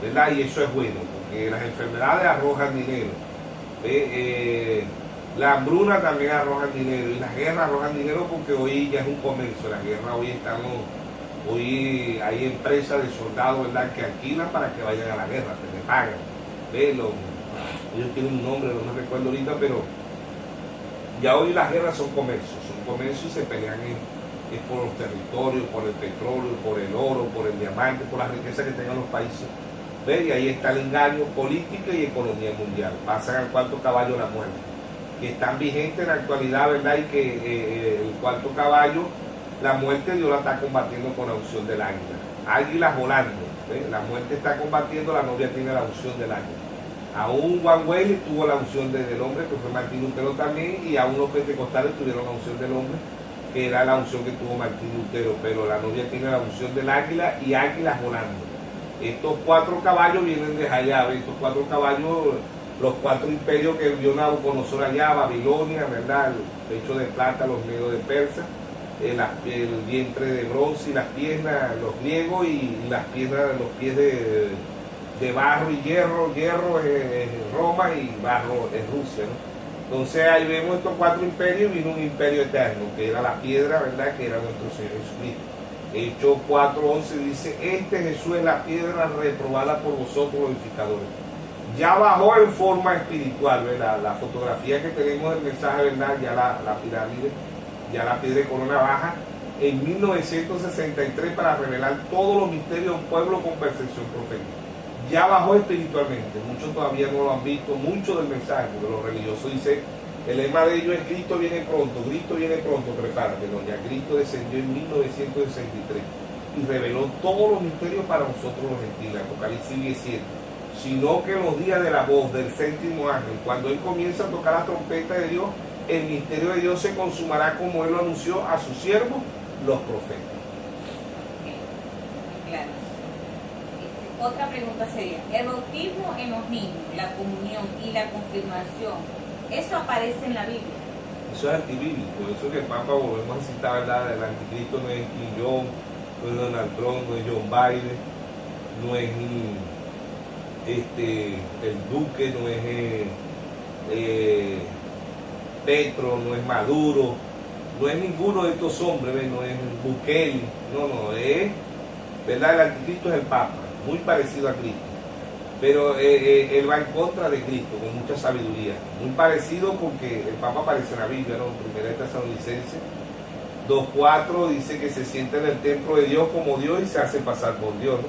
¿verdad? Y eso es bueno, porque las enfermedades arrojan dinero, la hambruna también arroja dinero y las guerras arrojan dinero porque hoy ya es un comercio, la guerra hoy hay empresas de soldados, ¿verdad?, que alquilan para que vayan a la guerra, que le pagan, ellos tienen un nombre, no me recuerdo ahorita, pero ya hoy las guerras son comercios y se pelean es por los territorios, por el petróleo, por el oro, por el diamante, por la riqueza que tengan los países. Y ahí está el engaño, política y economía mundial. Pasan al cuarto caballo la muerte, que están vigentes en la actualidad, ¿verdad? Y que el cuarto caballo, la muerte, Dios la está combatiendo con la unción del águila. Águilas volando, la muerte está combatiendo, la novia tiene la unción del águila. Aún Juan Wesley tuvo la unción del hombre, que fue Martín Lutero también, y aún los pentecostales tuvieron la unción del hombre, que era la unción que tuvo Martín Lutero, pero la novia tiene la unción del águila y águilas volando. Estos 4 caballos vienen de allá, estos 4 caballos, los 4 imperios que vio Nabucodonosor allá, Babilonia, ¿verdad? El pecho de plata, los medios de Persa, el vientre de bronce y las piernas, los griegos, y las piernas, los pies de barro y hierro es Roma y barro es Rusia, ¿no? Entonces ahí vemos estos 4 imperios y vino un imperio eterno, que era la piedra, ¿verdad?, que era nuestro Señor Jesucristo. Hechos 4:11 dice, este Jesús es la piedra reprobada por vosotros los edificadores. Ya bajó en forma espiritual, ¿verdad? La fotografía que tenemos del mensaje, ¿verdad? Ya la pirámide, ya la piedra de corona baja en 1963 para revelar todos los misterios de un pueblo con percepción profética. Ya bajó espiritualmente, muchos todavía no lo han visto, mucho del mensaje, porque los religiosos dicen, el lema de ellos es Cristo viene pronto, prepárate, no, ya Cristo descendió en 1963 y reveló todos los misterios para nosotros los gentiles. Apocalipsis 17, sino que en los días de la voz del 7º ángel, cuando él comienza a tocar la trompeta de Dios, el misterio de Dios se consumará como él lo anunció a sus siervos, los profetas. Claro. Otra pregunta sería, el bautismo en los niños, la comunión y la confirmación, ¿eso aparece en la Biblia? Eso es antibíblico, eso que el Papa, volvemos a citar, ¿verdad? El anticristo no es Kim Jong, no es Donald Trump, no es John Biden, no es el Duque, no es Petro, no es Maduro, no es ninguno de estos hombres, no es Bukele, no, es, ¿verdad? El anticristo es el Papa, muy parecido a Cristo, pero él va en contra de Cristo con mucha sabiduría, muy parecido porque el Papa aparece en la Biblia, ¿no? Primera de Tesalonicenses 2:4 dice que se siente en el templo de Dios como Dios y se hace pasar por Dios, ¿no?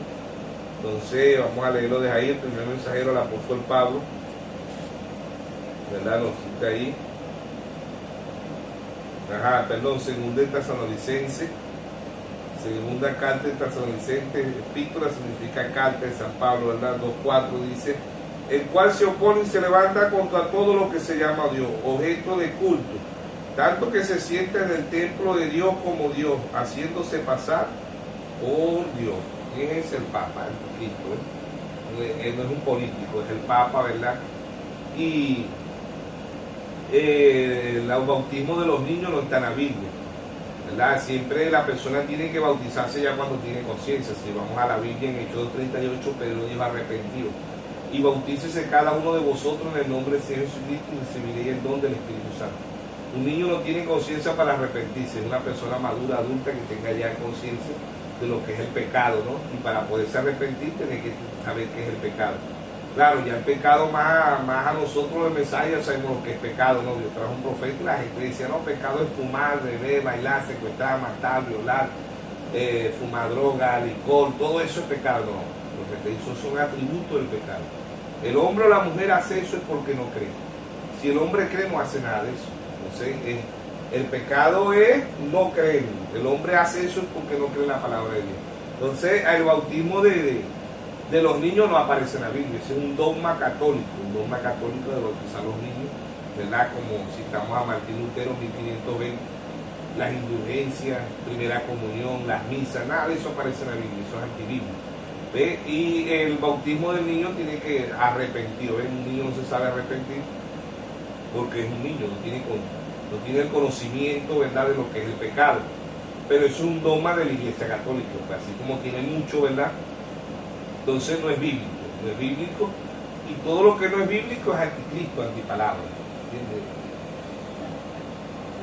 Entonces vamos a leerlo de ahí, el primer mensajero, el apóstol Pablo, ¿verdad? Nos cita ahí. Segunda de Tesalonicenses, segunda carta de Tesalonicenses, epístola significa carta de San Pablo, ¿verdad? 2:4 dice, el cual se opone y se levanta contra todo lo que se llama Dios, objeto de culto, tanto que se sienta en el templo de Dios como Dios, haciéndose pasar por Dios. ¿Quién es el Papa? El Cristo, ¿eh? Él no es un político, es el Papa, ¿verdad? Y el bautismo de los niños no está en la Biblia, ¿verdad? Siempre la persona tiene que bautizarse ya cuando tiene conciencia. Si vamos a la Biblia, en Hechos 2:38, Pedro dijo arrepentido, y bautícese cada uno de vosotros en el nombre del Señor Jesucristo y recibiréis el don del Espíritu Santo. Un niño no tiene conciencia para arrepentirse, es una persona madura, adulta, que tenga ya conciencia de lo que es el pecado, ¿no? Y para poderse arrepentir tiene que saber qué es el pecado. Claro, ya el pecado más a nosotros el mensaje ya sabemos lo que es pecado, ¿no? Dios trajo un profeta y la gente decía, no, pecado es fumar, beber, bailar, secuestrar, matar, violar, fumar droga, licor, todo eso es pecado, no. Lo que te hizo son atributos del pecado. El hombre o la mujer hace eso es porque no cree. Si el hombre cree, no hace nada de eso. Entonces, el pecado es no creer. El hombre hace eso es porque no cree en la palabra de Dios. Entonces, el bautismo de los niños no aparece en la Biblia. Ese es un dogma católico de bautizar a los niños, ¿verdad? Como citamos a Martín Lutero, 1520, las indulgencias, primera comunión, las misas, nada de eso aparece en la Biblia, eso es antibíblico. ¿Ve? Y el bautismo del niño tiene que arrepentir, ¿ve? Un niño no se sabe arrepentir, porque es un niño, no tiene el conocimiento, ¿verdad?, de lo que es el pecado. Pero es un dogma de la Iglesia Católica, pues, así como tiene mucho, ¿verdad? Entonces no es bíblico, y todo lo que no es bíblico es anticristo, antipalabra, ¿entiendes?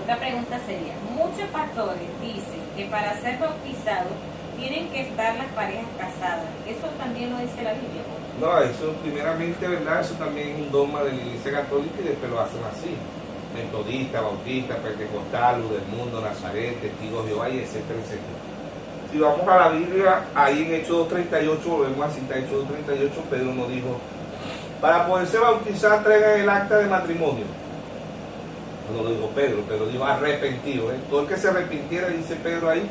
Otra pregunta sería, muchos pastores dicen que para ser bautizados tienen que estar las parejas casadas. ¿Eso también lo dice la Biblia? No, eso primeramente, ¿verdad? Eso también es un dogma de la Iglesia Católica y después lo hacen así. Metodista, bautista, pentecostal, luz del mundo, Nazaret, testigos de Jehová, y etcétera, etcétera. Si vamos a la Biblia, ahí en Hechos 2.38, volvemos a citar Hechos 2.38, Pedro nos dijo, para poderse bautizar traigan el acta de matrimonio. No lo dijo Pedro dijo arrepentido. Todo el que se arrepintiera, dice Pedro ahí,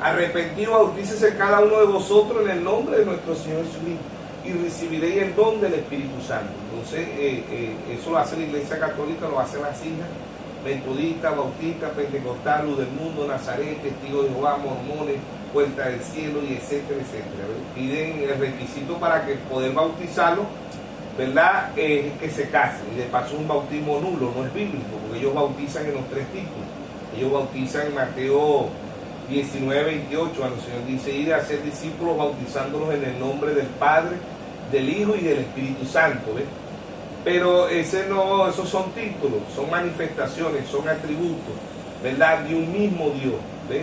arrepentido, bautícese cada uno de vosotros en el nombre de nuestro Señor Jesucristo y recibiréis el don del Espíritu Santo. Entonces, eso lo hace la Iglesia Católica, lo hacen las hijas, metodistas, bautistas, pentecostal, luz del mundo, Nazaret, testigos de Jehová, mormones, puerta del cielo, y etcétera, etcétera. Piden el requisito para que poder bautizarlo, ¿verdad? Que se casen. Y de paso es un bautismo nulo, no es bíblico, porque ellos bautizan en los 3 títulos. Ellos bautizan en Mateo 19:28, cuando el Señor dice, ir a ser discípulos bautizándolos en el nombre del Padre, del Hijo y del Espíritu Santo, ¿ves? Pero esos son títulos, son manifestaciones, son atributos, ¿verdad? De un mismo Dios, ¿ves?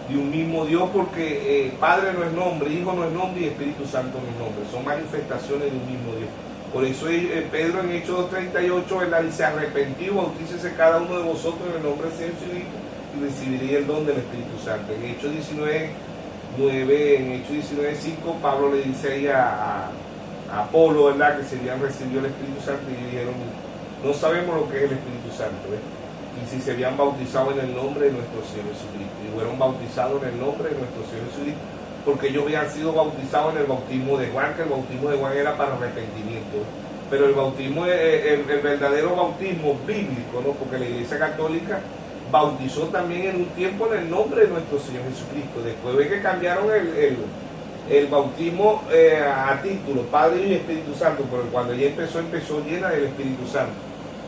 De un mismo Dios, porque Padre no es nombre, Hijo no es nombre y Espíritu Santo no es nombre, son manifestaciones de un mismo Dios. Por eso Pedro en Hechos 2.38, ¿verdad?, dice, arrepentido, bautícese cada uno de vosotros en el nombre del Señor Jesucristo y recibiréis el don del Espíritu Santo. En Hechos 19.9, en Hechos 19.5, Pablo le dice ahí a Apolo, ¿verdad?, que se habían recibido el Espíritu Santo, y dijeron, no sabemos lo que es el Espíritu Santo, ¿ves? Y si se habían bautizado en el nombre de nuestro Señor Jesucristo, y fueron bautizados en el nombre de nuestro Señor Jesucristo, porque ellos habían sido bautizados en el bautismo de Juan, que el bautismo de Juan era para arrepentimiento, pero el bautismo, el verdadero bautismo bíblico, ¿no?, porque la Iglesia Católica bautizó también en un tiempo en el nombre de nuestro Señor Jesucristo. Después ve que cambiaron el bautismo a título, Padre y Espíritu Santo, pero cuando ella empezó llena del Espíritu Santo.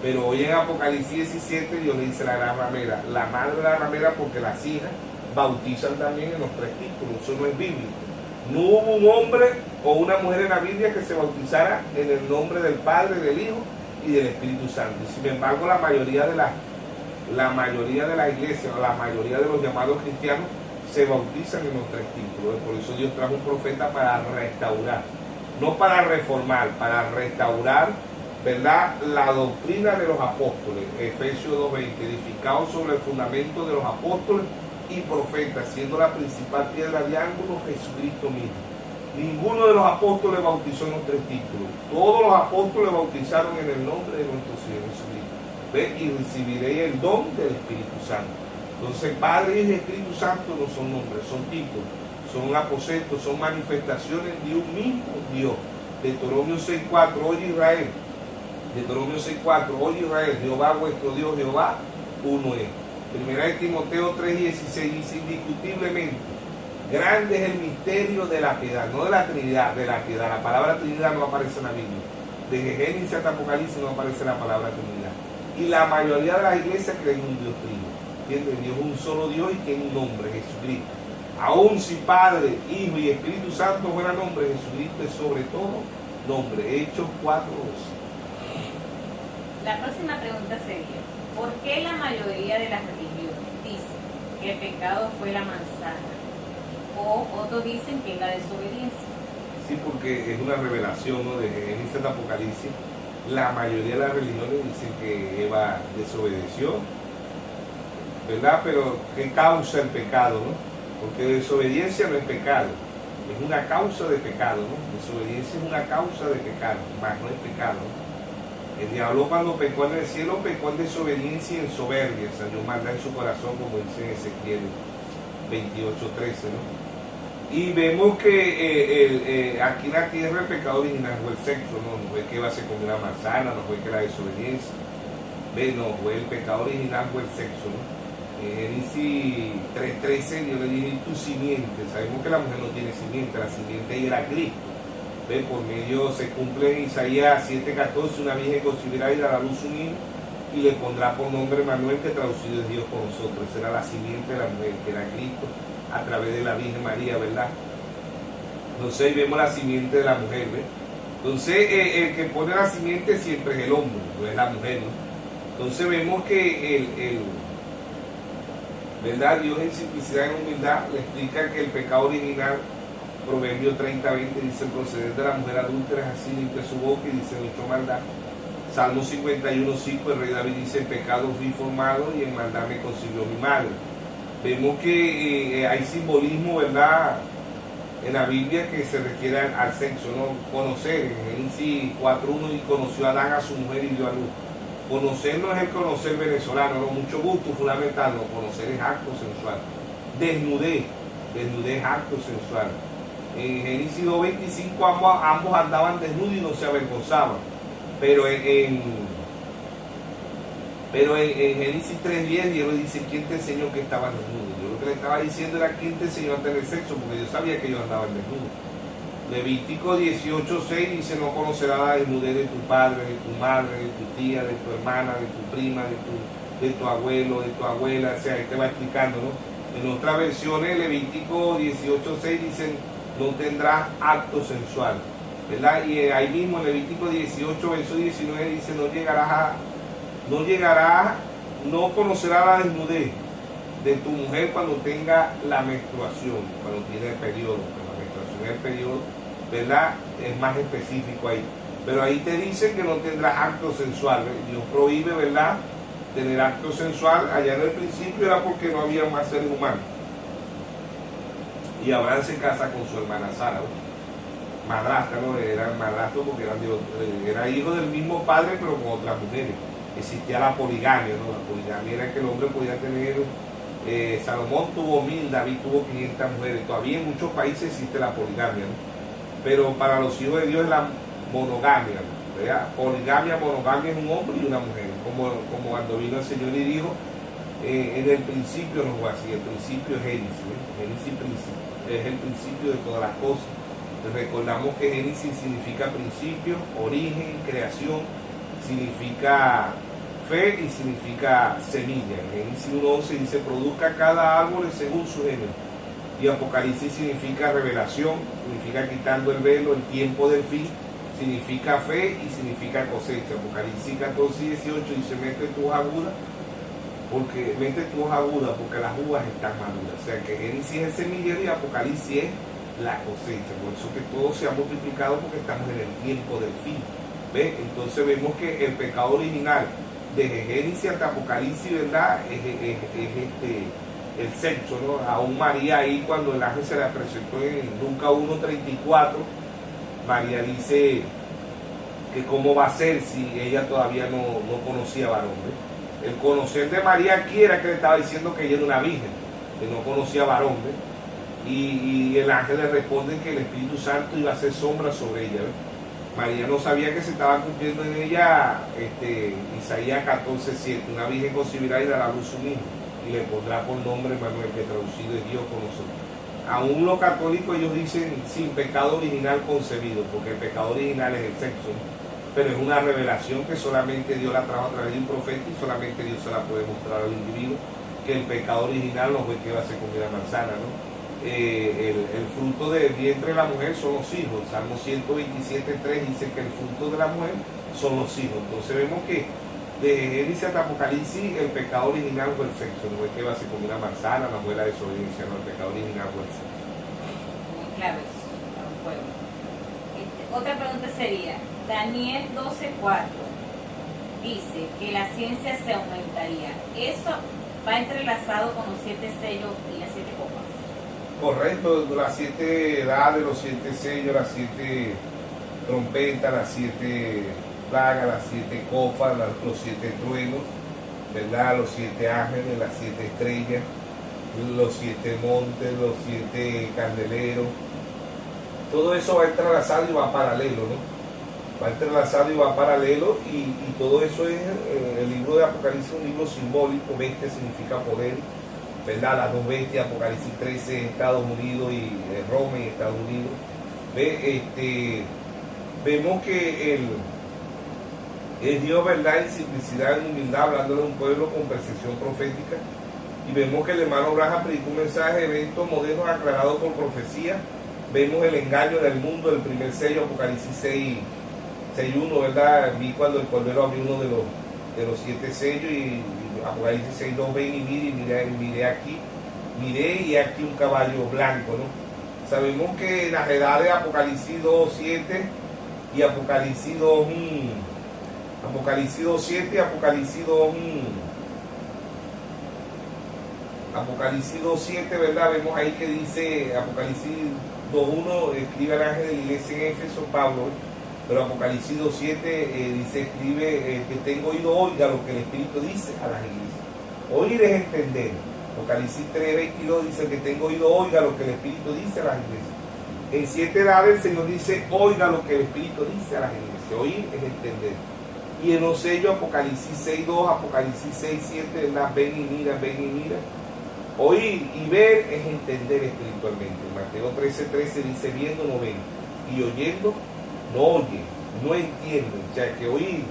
Pero hoy en Apocalipsis 17 Dios le dice a la gran ramera, la madre de la ramera, porque las hijas bautizan también en los 3 títulos. Eso no es bíblico. No hubo un hombre o una mujer en la Biblia que se bautizara en el nombre del Padre, del Hijo y del Espíritu Santo. Y sin embargo, la mayoría de las iglesias, o la mayoría de los llamados cristianos, se bautizan en los 3 títulos. Por eso Dios trajo un profeta para restaurar, no para reformar, para restaurar, ¿verdad?, la doctrina de los apóstoles. Efesios 2:20, edificados sobre el fundamento de los apóstoles y profetas, siendo la principal piedra de ángulo Jesucristo mismo. Ninguno de los apóstoles bautizó en los 3 títulos. Todos los apóstoles bautizaron en el nombre de nuestro Señor Jesucristo. ¿Ve? Y recibiréis el don del Espíritu Santo. Entonces, Padre y Espíritu Santo no son nombres, son títulos, son aposentos, son manifestaciones de un mismo Dios. Deuteronomio 6:4, oye Israel. Deuteronomio 6:4, oye Israel, Jehová vuestro Dios, Jehová uno es. Primera de Timoteo 3:16 dice, indiscutiblemente, grande es el misterio de la piedad, no de la Trinidad, de la piedad. La palabra Trinidad no aparece en la Biblia. Desde Génesis hasta Apocalipsis no aparece la palabra Trinidad. Y la mayoría de las iglesias creen en un Dios trino. ¿Entienden? Dios es un solo Dios y tiene un nombre, Jesucristo. Aún si Padre, Hijo y Espíritu Santo fuera nombre, Jesucristo es sobre todo nombre. Hechos 4:12. La próxima pregunta sería, ¿por qué la mayoría de las religiones dicen que el pecado fue la manzana? O otros dicen que es la desobediencia. Sí, porque es una revelación, ¿no?, de Génesis hasta Apocalipsis. La mayoría de las religiones dicen que Eva desobedeció, ¿verdad? Pero ¿qué causa el pecado, no? Porque desobediencia no es pecado, es una causa de pecado, ¿no? Desobediencia es una causa de pecado, más no es pecado, ¿no? El diablo, cuando pecó en el cielo, pecó en desobediencia y en soberbia, salió maldad en su corazón, como dice en Ezequiel 28:13, ¿no? Y vemos que aquí en la tierra el pecado original fue el sexo, no fue que Eva se comió la manzana, no fue que la desobediencia, no, fue el pecado original, fue el sexo, ¿no? En Génesis 3:13 Dios le dice, tu simiente, sabemos que la mujer no tiene simiente, la simiente era Cristo. Por medio se cumple en Isaías 7:14, una virgen concebirá y dará a luz un hijo, y le pondrá por nombre Manuel, que traducido es Dios con nosotros. Será la simiente de la mujer, que era Cristo, a través de la Virgen María, ¿verdad? Entonces ahí vemos la simiente de la mujer, ¿ves? Entonces el que pone la simiente siempre es el hombre, no es la mujer, ¿no? Entonces vemos que ¿verdad? Dios en simplicidad y en humildad le explica que el pecado original, Proverbio 30:20, dice: el proceder de la mujer adúltera es así, limpia su boca y dice mucho maldad. Salmo 51:5, el rey David dice: en pecado fui formado y en maldad me concibió mi madre. Vemos que hay simbolismo, ¿verdad?, en la Biblia, que se refiere al sexo, ¿no? Conocer, en Génesis 4:1, y conoció a Adán a su mujer y dio a luz. Conocer no es el conocer venezolano, no, mucho gusto, fundamental, no, conocer es acto sensual. Desnudez es acto sensual. En Génesis 2:25 ambos andaban desnudos y no se avergonzaban. Pero en Génesis 3:10 Dios le dice: ¿quién te enseñó que estaban desnudos? Yo lo que le estaba diciendo era: ¿quién te enseñó a tener sexo? Porque yo sabía que ellos andaban desnudos. Levítico 18:6 dice: no conocerás la desnudez de tu padre, de tu madre, de tu tía, de tu hermana, de tu prima, de tu abuelo, de tu abuela. O sea, ahí te va explicando, ¿no? En otras versiones, Levítico 18:6 dicen: no tendrás acto sensual, ¿verdad? Y ahí mismo en Levítico 18, verso 19 dice: no conocerás la desnudez de tu mujer cuando tenga la menstruación, cuando tiene el periodo. La menstruación es el periodo, ¿verdad? Es más específico ahí. Pero ahí te dice que no tendrás acto sensual, ¿verdad? Dios prohíbe, ¿verdad?, tener acto sensual. Allá en el principio era porque no había más seres humanos. Y Abraham se casa con su hermana Sara, ¿no? Madrastra, ¿no? Era madrastro porque era hijo del mismo padre, pero con otras mujeres. Existía la poligamia, ¿no? La poligamia era que el hombre podía tener, Salomón tuvo 1000, David tuvo 500 mujeres. Todavía en muchos países existe la poligamia, ¿no? Pero para los hijos de Dios es la monogamia, ¿verdad? Poligamia, monogamia es un hombre y una mujer. Como cuando vino el Señor y dijo: en el principio no fue así, el principio es Génesis, ¿eh? Génesis es el principio de todas las cosas. Recordamos que Génesis significa principio, origen, creación, significa fe y significa semilla. En Génesis 1:11 dice: produzca cada árbol según su género. Y Apocalipsis significa revelación, significa quitando el velo, el tiempo del fin, significa fe y significa cosecha. Apocalipsis 14:18 dice: mete tu hoja aguda porque las uvas están maduras. O sea que Génesis es el semillero y Apocalipsis es la cosecha. Por eso que todo se ha multiplicado, porque estamos en el tiempo del fin. ¿Ves? Entonces vemos que el pecado original desde Génesis hasta Apocalipsis, ¿verdad?, es el sexo, ¿no? Aún María, ahí cuando el ángel se la presentó en Lucas 1:34, María dice que cómo va a ser si ella todavía no conocía varón, ¿ves? El conocer de María aquí era que le estaba diciendo que ella era una virgen, que no conocía varón, ¿ves? Y el ángel le responde que el Espíritu Santo iba a hacer sombra sobre ella, ¿ves? María no sabía que se estaba cumpliendo en ella Isaías 14:7: una virgen concebirá y dará a luz un hijo, y le pondrá por nombre Manuel, que traducido es Dios con nosotros. Aún los católicos, ellos dicen sin pecado original concebido, porque el pecado original es el sexo, ¿no? Pero es una revelación que solamente Dios la trajo a través de un profeta, y solamente Dios se la puede mostrar al individuo, que el pecado original no fue que va a ser comida manzana, ¿no? El fruto del vientre de la mujer son los hijos. Salmo 127:3 dice que el fruto de la mujer son los hijos. Entonces vemos que desde Génesis hasta Apocalipsis el pecado original fue el sexo. No es que va a ser como una manzana, una muela de desobediencia, no, el pecado original fue el sexo. Muy claro eso, bueno. Otra pregunta sería: Daniel 12:4 dice que la ciencia se aumentaría. ¿Eso va entrelazado con los 7 sellos y las 7 copas? Correcto, las 7 edades, los 7 sellos, las 7 trompetas, las 7 plagas, las 7 copas, los 7 truenos, ¿verdad? Los 7 ángeles, las 7 estrellas, los 7 montes, los 7 candeleros. Todo eso va entrelazado y va paralelo, ¿no? Va entrelazado y va paralelo, y todo eso es, el libro de Apocalipsis es un libro simbólico. Bestia significa poder, ¿verdad? Las dos bestias, Apocalipsis 13, Estados Unidos y Roma y Estados Unidos. Vemos que Es Dios, ¿verdad?, en simplicidad, en humildad, hablándole a un pueblo con percepción profética. Y vemos que el hermano Braja predicó un mensaje de eventos modernos aclarados por profecía. Vemos el engaño del mundo, el primer sello, Apocalipsis 6:1, ¿verdad? Vi cuando el Cordero abrió uno de los 7 sellos, y Apocalipsis 6:2, ven y miré aquí, miré y aquí un caballo blanco, ¿no? Sabemos que las edades de Apocalipsis 2:7 y Apocalipsis 2, Apocalipsis 2:7 y Apocalipsis 2, Apocalipsis 2:7, ¿verdad? Vemos ahí que dice Apocalipsis 2:1, escribe al ángel de la iglesia en Éfeso, Pablo, pero Apocalipsis 2:7 dice, escribe, que tengo oído, oiga lo que el Espíritu dice a las iglesias. Oír es entender. Apocalipsis 3:22 dice, que tengo oído, oiga lo que el Espíritu dice a las iglesias. En 7 edades el Señor dice, oiga lo que el Espíritu dice a las iglesias. Oír es entender. Y en los sellos, Apocalipsis 6:2, Apocalipsis 6:7, ¿verdad? Ven y mira, ven y mira. Oír y ver es entender espiritualmente. Mateo 13:13 dice, viendo no ven, y oyendo no oyen, no entienden. O sea, que oír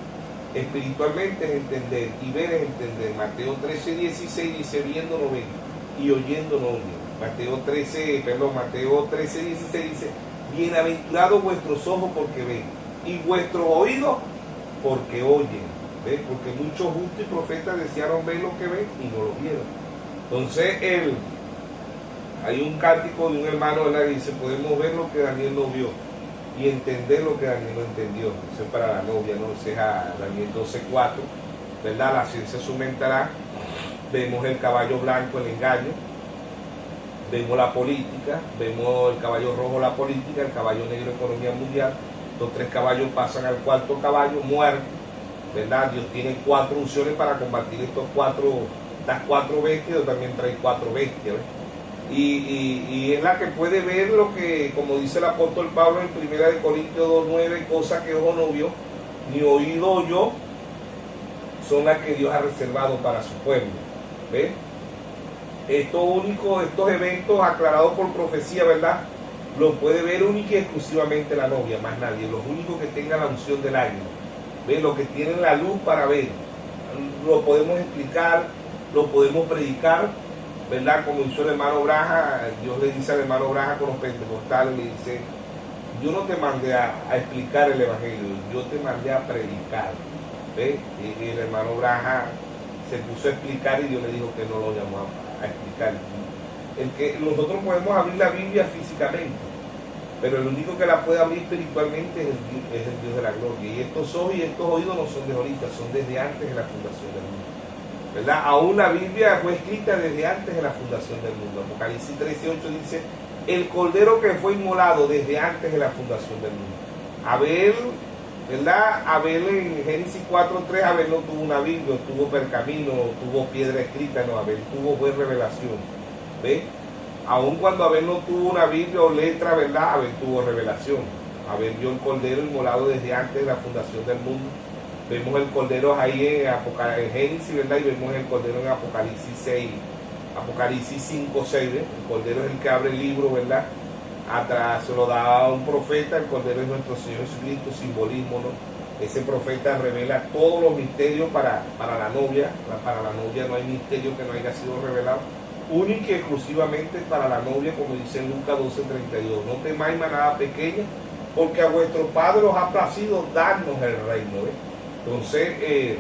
espiritualmente es entender, y ver es entender. Mateo 13:16 dice, viendo no ven, y oyendo no oyen. Mateo 13:16 dice, bienaventurados vuestros ojos porque ven, y vuestros oídos porque oyen. ¿Ves? Porque muchos justos y profetas desearon ver lo que ven y no lo vieron. Entonces, hay un cántico de un hermano, ¿verdad?, que dice, podemos ver lo que Daniel no vio y entender lo que Daniel no entendió. Eso es para la novia, ¿no? Ese es a Daniel 12:4, ¿verdad? La ciencia se aumentará. Vemos el caballo blanco, el engaño. Vemos la política. Vemos el caballo rojo, la política. El caballo negro, economía mundial. Los 3 caballos pasan al 4.º caballo, muerte, ¿verdad? Dios tiene 4 unciones para combatir estas 4 bestias. También trae 4 bestias, ¿ves? Y es la que puede ver lo que, como dice el apóstol Pablo en 1 Corintios 2:9, cosas que ojo no vio, ni oído oyó, son las que Dios ha reservado para su pueblo. ¿Ves? Estos eventos aclarados por profecía, ¿verdad?, los puede ver única y exclusivamente la novia, más nadie. Los únicos que tengan la unción del ángel, ¿ves?, los que tienen la luz para ver. Lo podemos explicar, lo podemos predicar, ¿verdad? Como hizo el hermano Braja. Dios le dice al hermano Braja con los pentecostales, le dice, yo no te mandé a explicar el evangelio, yo te mandé a predicar. ¿Ves? Y el hermano Braja se puso a explicar y Dios le dijo que no lo llamó a explicar. Nosotros podemos abrir la Biblia físicamente, pero el único que la puede abrir espiritualmente es el Dios de la gloria. Y estos ojos y estos oídos no son de ahorita, son desde antes de la fundación del mundo, ¿verdad? Aún la Biblia fue escrita desde antes de la fundación del mundo. Apocalipsis 13:8 dice, el cordero que fue inmolado desde antes de la fundación del mundo. Abel, ¿verdad? Abel en Génesis 4:3, Abel no tuvo una Biblia, tuvo pergamino, tuvo piedra escrita, no, Abel tuvo buena revelación. ¿Ves? Aun cuando Abel no tuvo una Biblia o letra, ¿verdad?, Abel tuvo revelación. Abel vio el cordero inmolado desde antes de la fundación del mundo. Vemos el cordero ahí en Génesis, ¿verdad? Y vemos el cordero en Apocalipsis 6, Apocalipsis 5:6, ¿ves? El cordero es el que abre el libro, ¿verdad? Atrás se lo da a un profeta. El cordero es nuestro Señor Jesucristo, simbolismo, ¿no? Ese profeta revela todos los misterios para la novia. Para la novia no hay misterio que no haya sido revelado. Única y exclusivamente para la novia, como dice en Lucas 12:32. No temáis manada pequeña, porque a vuestro Padre os ha placido darnos el reino. ¿Ves? Entonces,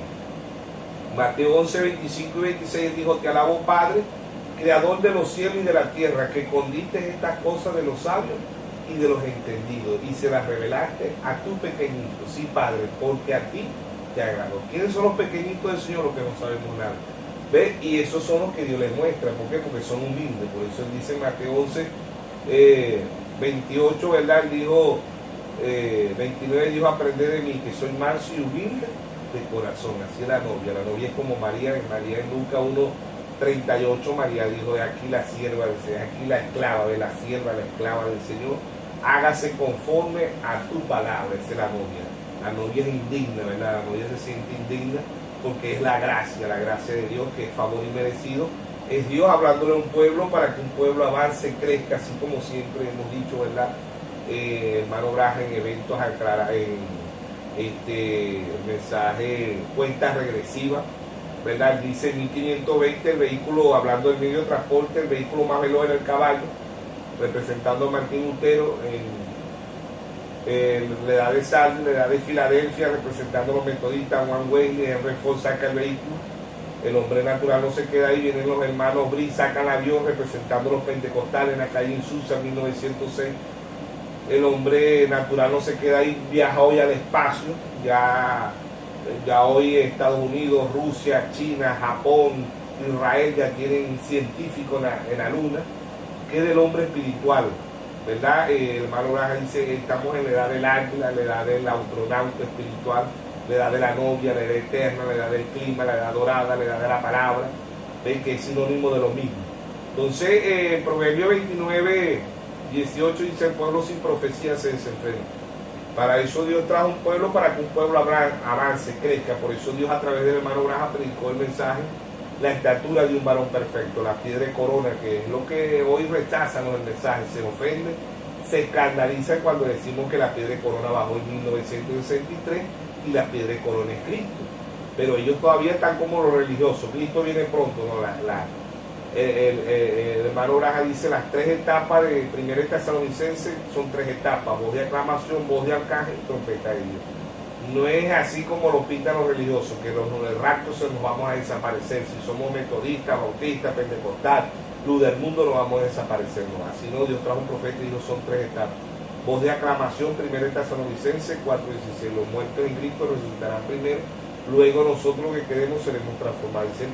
Mateo 11:25 y 26 dijo, te alabo, Padre, creador de los cielos y de la tierra, que escondiste estas cosas de los sabios y de los entendidos, y se las revelaste a tu pequeñito. Sí, Padre, porque a ti te agradó. ¿Quiénes son los pequeñitos del Señor? Los que no sabemos nada. ¿Ves? Y esos son los que Dios les muestra. ¿Por qué? Porque son humildes. Por eso él dice en Mateo 11:28, ¿verdad? Él dijo, 29 dijo, aprended de mí, que soy manso y humilde de corazón. Así es la novia. La novia es como María. En Lucas 1:38, María dijo, de aquí la sierva del Señor, aquí la esclava, de la sierva, la esclava del Señor, hágase conforme a tu palabra. Esa es la novia. La novia es indigna, ¿verdad? La novia se siente indigna porque es la gracia de Dios, que es favor inmerecido. Es Dios hablándole a un pueblo para que un pueblo avance, crezca, así como siempre hemos dicho, ¿verdad? Hermano Braja, en eventos el mensaje cuenta regresiva, ¿verdad? Dice 1520, el vehículo, hablando del medio de transporte, el vehículo más veloz era el caballo, representando a Martín Lutero. La edad de Sal, la edad de Filadelfia, representando a los metodistas, Juan Wesley, Henry Ford saca el vehículo. El hombre natural no se queda ahí, vienen los hermanos Brice, sacan el avión, representando a los pentecostales en la calle Insulza, 1906. El hombre natural no se queda ahí, viaja hoy al espacio, ya hoy Estados Unidos, Rusia, China, Japón, Israel ya tienen científicos en la luna. ¿Qué es del hombre espiritual? ¿Verdad? El hermano Braja dice, estamos en la edad del águila, la edad del astronauta espiritual, la edad de la novia, la edad eterna, la edad del clima, la edad dorada, la edad de la palabra, ¿ven? Que es sinónimo de lo mismo. Entonces, Proverbio 29, 18 dice, el pueblo sin profecía se desenfrena. Para eso Dios trajo un pueblo, para que un pueblo avance, crezca. Por eso Dios a través del hermano Braja predicó el mensaje, la estatura de un varón perfecto, la piedra de corona, que es lo que hoy rechazan los mensajes, se ofenden, se escandalizan cuando decimos que la piedra de corona bajó en 1963 y la piedra de corona es Cristo. Pero ellos todavía están como los religiosos, Cristo viene pronto, ¿no? El hermano Braja dice las tres etapas de Primera Tesalonicense son tres etapas: voz de aclamación, voz de arcángel y trompeta de Dios. No es así como lo pintan los religiosos, que los del rapto se nos vamos a desaparecer. Si somos metodistas, bautistas, pentecostal, luz del mundo, nos vamos a desaparecer. No, así no, Dios trajo un profeta y dijo son tres etapas. Voz de aclamación, Primera Tesalonicense 4:16, los muertos en Cristo resucitarán primero, luego nosotros que quedemos seremos transformados. Dice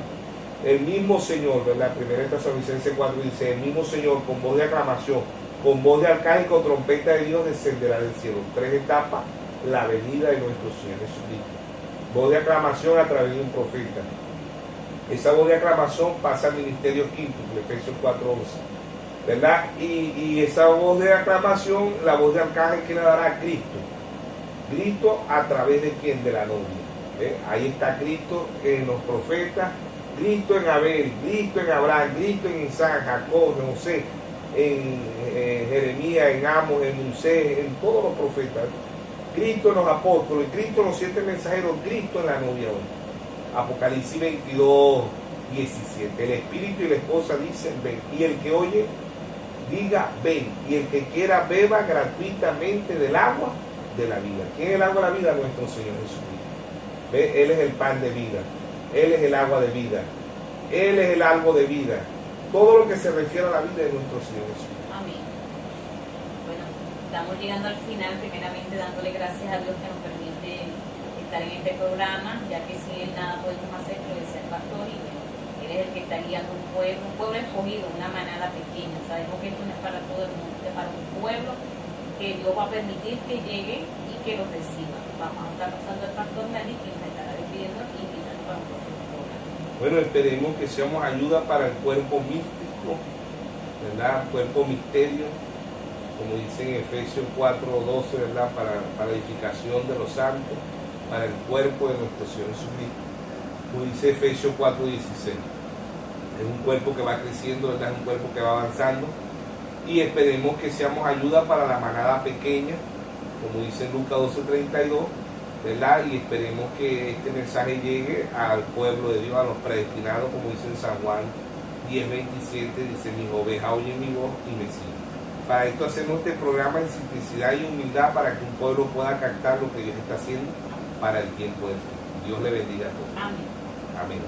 el mismo Señor, ¿verdad? Primera Tesalonicense 4 dice, el mismo Señor con voz de aclamación, con voz de arcángel y con trompeta de Dios descenderá del cielo. Tres etapas, la venida de nuestro Señor Jesucristo. Voz de aclamación a través de un profeta. Esa voz de aclamación pasa al ministerio quíntuple, Efesios 4:11, ¿verdad? Y esa voz de aclamación, la voz de arcángel, que la dará Cristo. Cristo a través de quién? De la novia. Ahí está Cristo en los profetas, Cristo en Abel, Cristo en Abraham, Cristo en Isaac, Jacob, en José, en Jeremías, en Amos, en Moisés, en todos los profetas. Cristo en los apóstoles, Cristo en los 7 mensajeros, Cristo en la novia hoy. Apocalipsis 22, 17. El espíritu y la esposa dicen ven, y el que oye diga ven, y el que quiera beba gratuitamente del agua de la vida. ¿Quién es el agua de la vida? Nuestro Señor Jesucristo. ¿Ve? Él es el pan de vida, Él es el agua de vida, Él es el algo de vida. Todo lo que se refiere a la vida de nuestro Señor Jesucristo. Amén. Bueno, estamos llegando al final, primeramente dándole gracias a Dios que nos permite estar en este programa, ya que sin Él nada podemos hacer, lo decía el pastor, y Él es el que está guiando un pueblo escogido, una manada pequeña. Sabemos que esto no es para todo el mundo, es para un pueblo que Dios va a permitir que llegue y que lo reciba. Vamos a estar pasando al pastor Nani, que nos estará despidiendo y invitando para un próximo programa. Bueno, esperemos que seamos ayuda para el cuerpo místico, ¿verdad? Cuerpo misterio, como dice en Efesios 4:12, ¿verdad? Para la edificación de los santos, para el cuerpo de nuestro Señor Jesucristo. Como dice Efesios 4:16. Es un cuerpo que va creciendo, ¿verdad? Es un cuerpo que va avanzando. Y esperemos que seamos ayuda para la manada pequeña, como dice Lucas 12:32, ¿verdad? Y esperemos que este mensaje llegue al pueblo de Dios, a los predestinados, como dice en San Juan 10:27, dice, mis ovejas oyen mi voz y me siguen. Para esto hacemos este programa en simplicidad y humildad, para que un pueblo pueda captar lo que Dios está haciendo para el tiempo del fin. Dios le bendiga a todos. Amén. Amén.